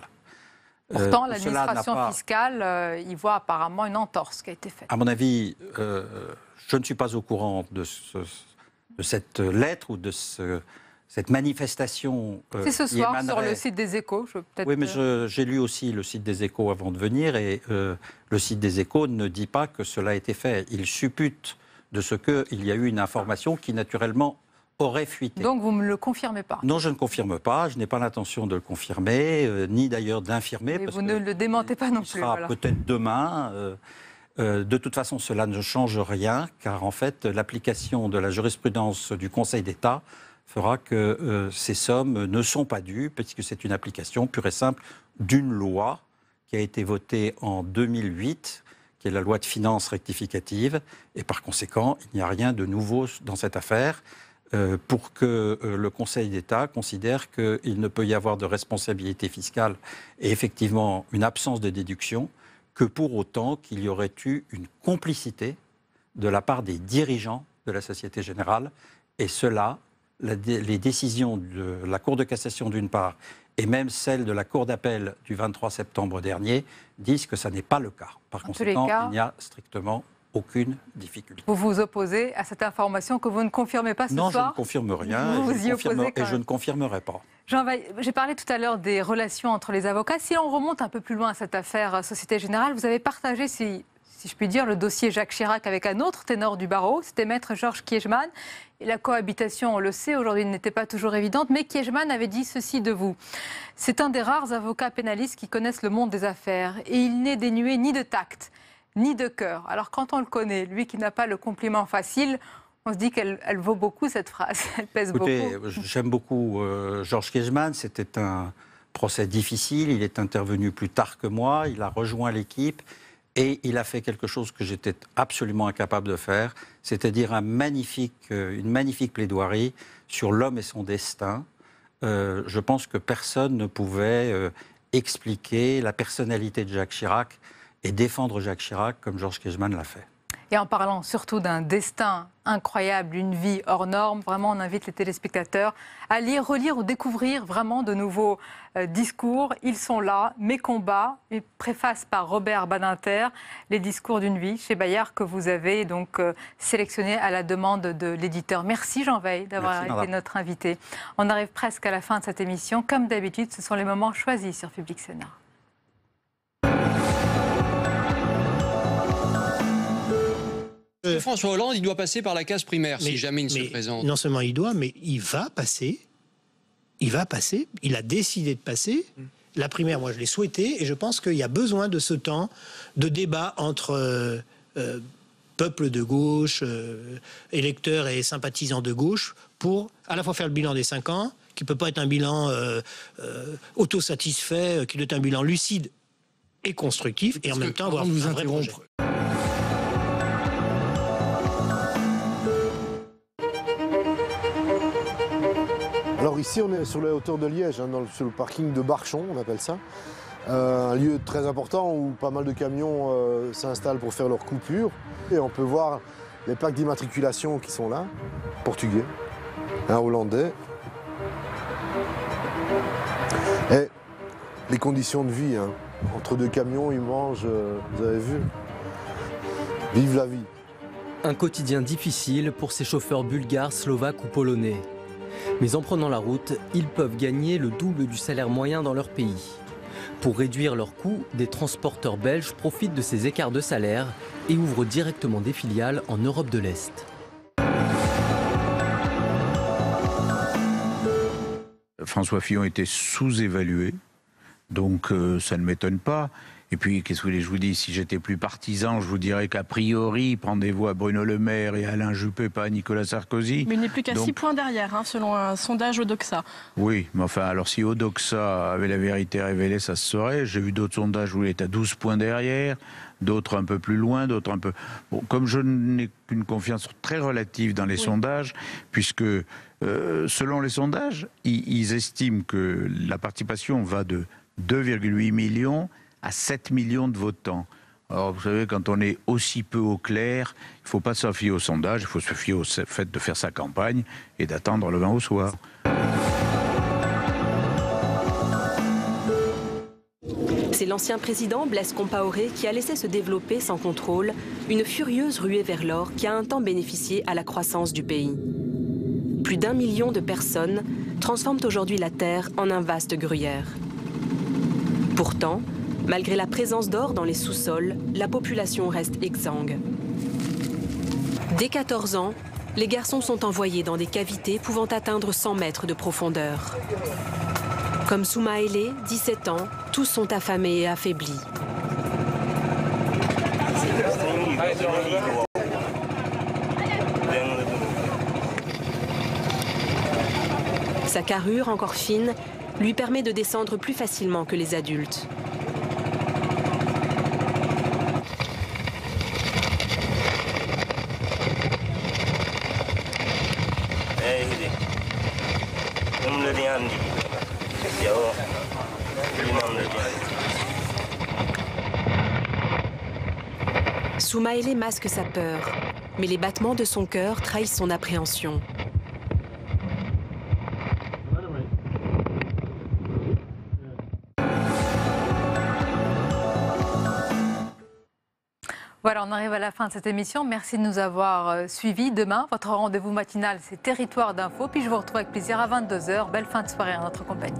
Pourtant, l'administration fiscale y voit apparemment une entorse qui a été faite. À mon avis, je ne suis pas au courant de cette lettre ou de cette manifestation. C'est ce soir sur le site des Échos. Oui, mais j'ai lu aussi le site des Échos avant de venir et le site des Échos ne dit pas que cela a été fait. Il suppute de ce qu'il y a eu une information qui naturellement aurait fuité. Donc vous ne me le confirmez pas? Non, je ne confirme pas. Je n'ai pas l'intention de le confirmer, ni d'ailleurs d'infirmer. Et vous ne le démentez pas non plus. Ce sera peut-être demain. De toute façon, cela ne change rien, car en fait, l'application de la jurisprudence du Conseil d'État fera que ces sommes ne sont pas dues, puisque c'est une application pure et simple d'une loi qui a été votée en 2008 qui est la loi de finances rectificative, et par conséquent, il n'y a rien de nouveau dans cette affaire pour que le Conseil d'État considère qu'il ne peut y avoir de responsabilité fiscale et effectivement une absence de déduction que pour autant qu'il y aurait eu une complicité de la part des dirigeants de la Société Générale, et cela, les décisions de la Cour de cassation d'une part, et même celles de la Cour d'appel du 23 septembre dernier, disent que ça n'est pas le cas. Par conséquent, il n'y a strictement aucune difficulté. Vous vous opposez à cette information que vous ne confirmez pas ce soir? Non, je ne confirme rien, je ne confirmerai pas. J'ai parlé tout à l'heure des relations entre les avocats. Si on remonte un peu plus loin à cette affaire Société Générale, vous avez partagé, si je puis dire, le dossier Jacques Chirac avec un autre ténor du barreau, c'était Maître Georges Kiechman. Et la cohabitation, on le sait, aujourd'hui n'était pas toujours évidente, mais Kiechman avait dit ceci de vous. C'est un des rares avocats pénalistes qui connaissent le monde des affaires, et il n'est dénué ni de tact, ni de cœur. Alors quand on le connaît, lui qui n'a pas le compliment facile, on se dit qu'elle vaut beaucoup cette phrase, elle pèse beaucoup. J'aime beaucoup Georges Kiechman, c'était un procès difficile, il est intervenu plus tard que moi, il a rejoint l'équipe et il a fait quelque chose que j'étais absolument incapable de faire, c'est-à-dire une magnifique plaidoirie sur l'homme et son destin. Je pense que personne ne pouvait expliquer la personnalité de Jacques Chirac et défendre Jacques Chirac comme Georges Kiechman l'a fait. Et en parlant surtout d'un destin incroyable, une vie hors norme, vraiment on invite les téléspectateurs à lire, relire ou découvrir vraiment de nouveaux discours. Ils sont là, Mes combats, une préface par Robert Badinter, Les discours d'une vie, chez Bayard, que vous avez donc sélectionné à la demande de l'éditeur. Merci Jean Weil d'avoir été notre invité. On arrive presque à la fin de cette émission. Comme d'habitude, ce sont les moments choisis sur Public Sénat. François Hollande, il doit passer par la case primaire si jamais il se présente. Non seulement il doit, mais il va passer. Il va passer. Il a décidé de passer. La primaire, moi, je l'ai souhaité. Et je pense qu'il y a besoin de ce temps de débat entre peuple de gauche, électeurs et sympathisants de gauche, pour à la fois faire le bilan des 5 ans, qui ne peut pas être un bilan autosatisfait, qui doit être un bilan lucide et constructif, et en même temps avoir un vrai projet. Alors ici, on est sur les hauteurs de Liège, hein, sur le parking de Barchon, on appelle ça. Un lieu très important où pas mal de camions s'installent pour faire leurs coupures. Et on peut voir les plaques d'immatriculation qui sont là, portugais, hollandais. Et les conditions de vie, hein. Entre deux camions, ils mangent, vous avez vu. Vive la vie. Un quotidien difficile pour ces chauffeurs bulgares, slovaques ou polonais. Mais en prenant la route, ils peuvent gagner le double du salaire moyen dans leur pays. Pour réduire leurs coûts, des transporteurs belges profitent de ces écarts de salaire et ouvrent directement des filiales en Europe de l'Est. François Fillon était sous-évalué, donc ça ne m'étonne pas. Et puis, qu'est-ce que vous voulez que je vous dise? Si j'étais plus partisan, je vous dirais qu'a priori, il prend des voix à Bruno Le Maire et Alain Juppé, pas à Nicolas Sarkozy. Mais il n'est plus qu'à 6 points derrière, hein, selon un sondage Odoxa. Oui, mais enfin, alors si Odoxa avait la vérité révélée, ça se saurait. J'ai vu d'autres sondages où il est à 12 points derrière, d'autres un peu plus loin, d'autres un peu... Bon, comme je n'ai qu'une confiance très relative dans les sondages, puisque selon les sondages, ils estiment que la participation va de 2,8 millions à 7 millions de votants. Alors, vous savez, quand on est aussi peu au clair, il ne faut pas se fier au sondage, il faut se fier au fait de faire sa campagne et d'attendre le vin au soir. C'est l'ancien président Blaise Compaoré qui a laissé se développer sans contrôle une furieuse ruée vers l'or qui a un temps bénéficié à la croissance du pays. Plus d'1 million de personnes transforment aujourd'hui la terre en un vaste gruyère. Pourtant, malgré la présence d'or dans les sous-sols, la population reste exsangue. Dès 14 ans, les garçons sont envoyés dans des cavités pouvant atteindre 100 mètres de profondeur. Comme Soumaëlé, 17 ans, tous sont affamés et affaiblis. Sa carrure, encore fine, lui permet de descendre plus facilement que les adultes. Soumaëlé masque sa peur, mais les battements de son cœur trahissent son appréhension. Voilà, on arrive à la fin de cette émission. Merci de nous avoir suivis. Demain, votre rendez-vous matinal, c'est Territoire d'info. Puis je vous retrouve avec plaisir à 22h. Belle fin de soirée en notre compagnie.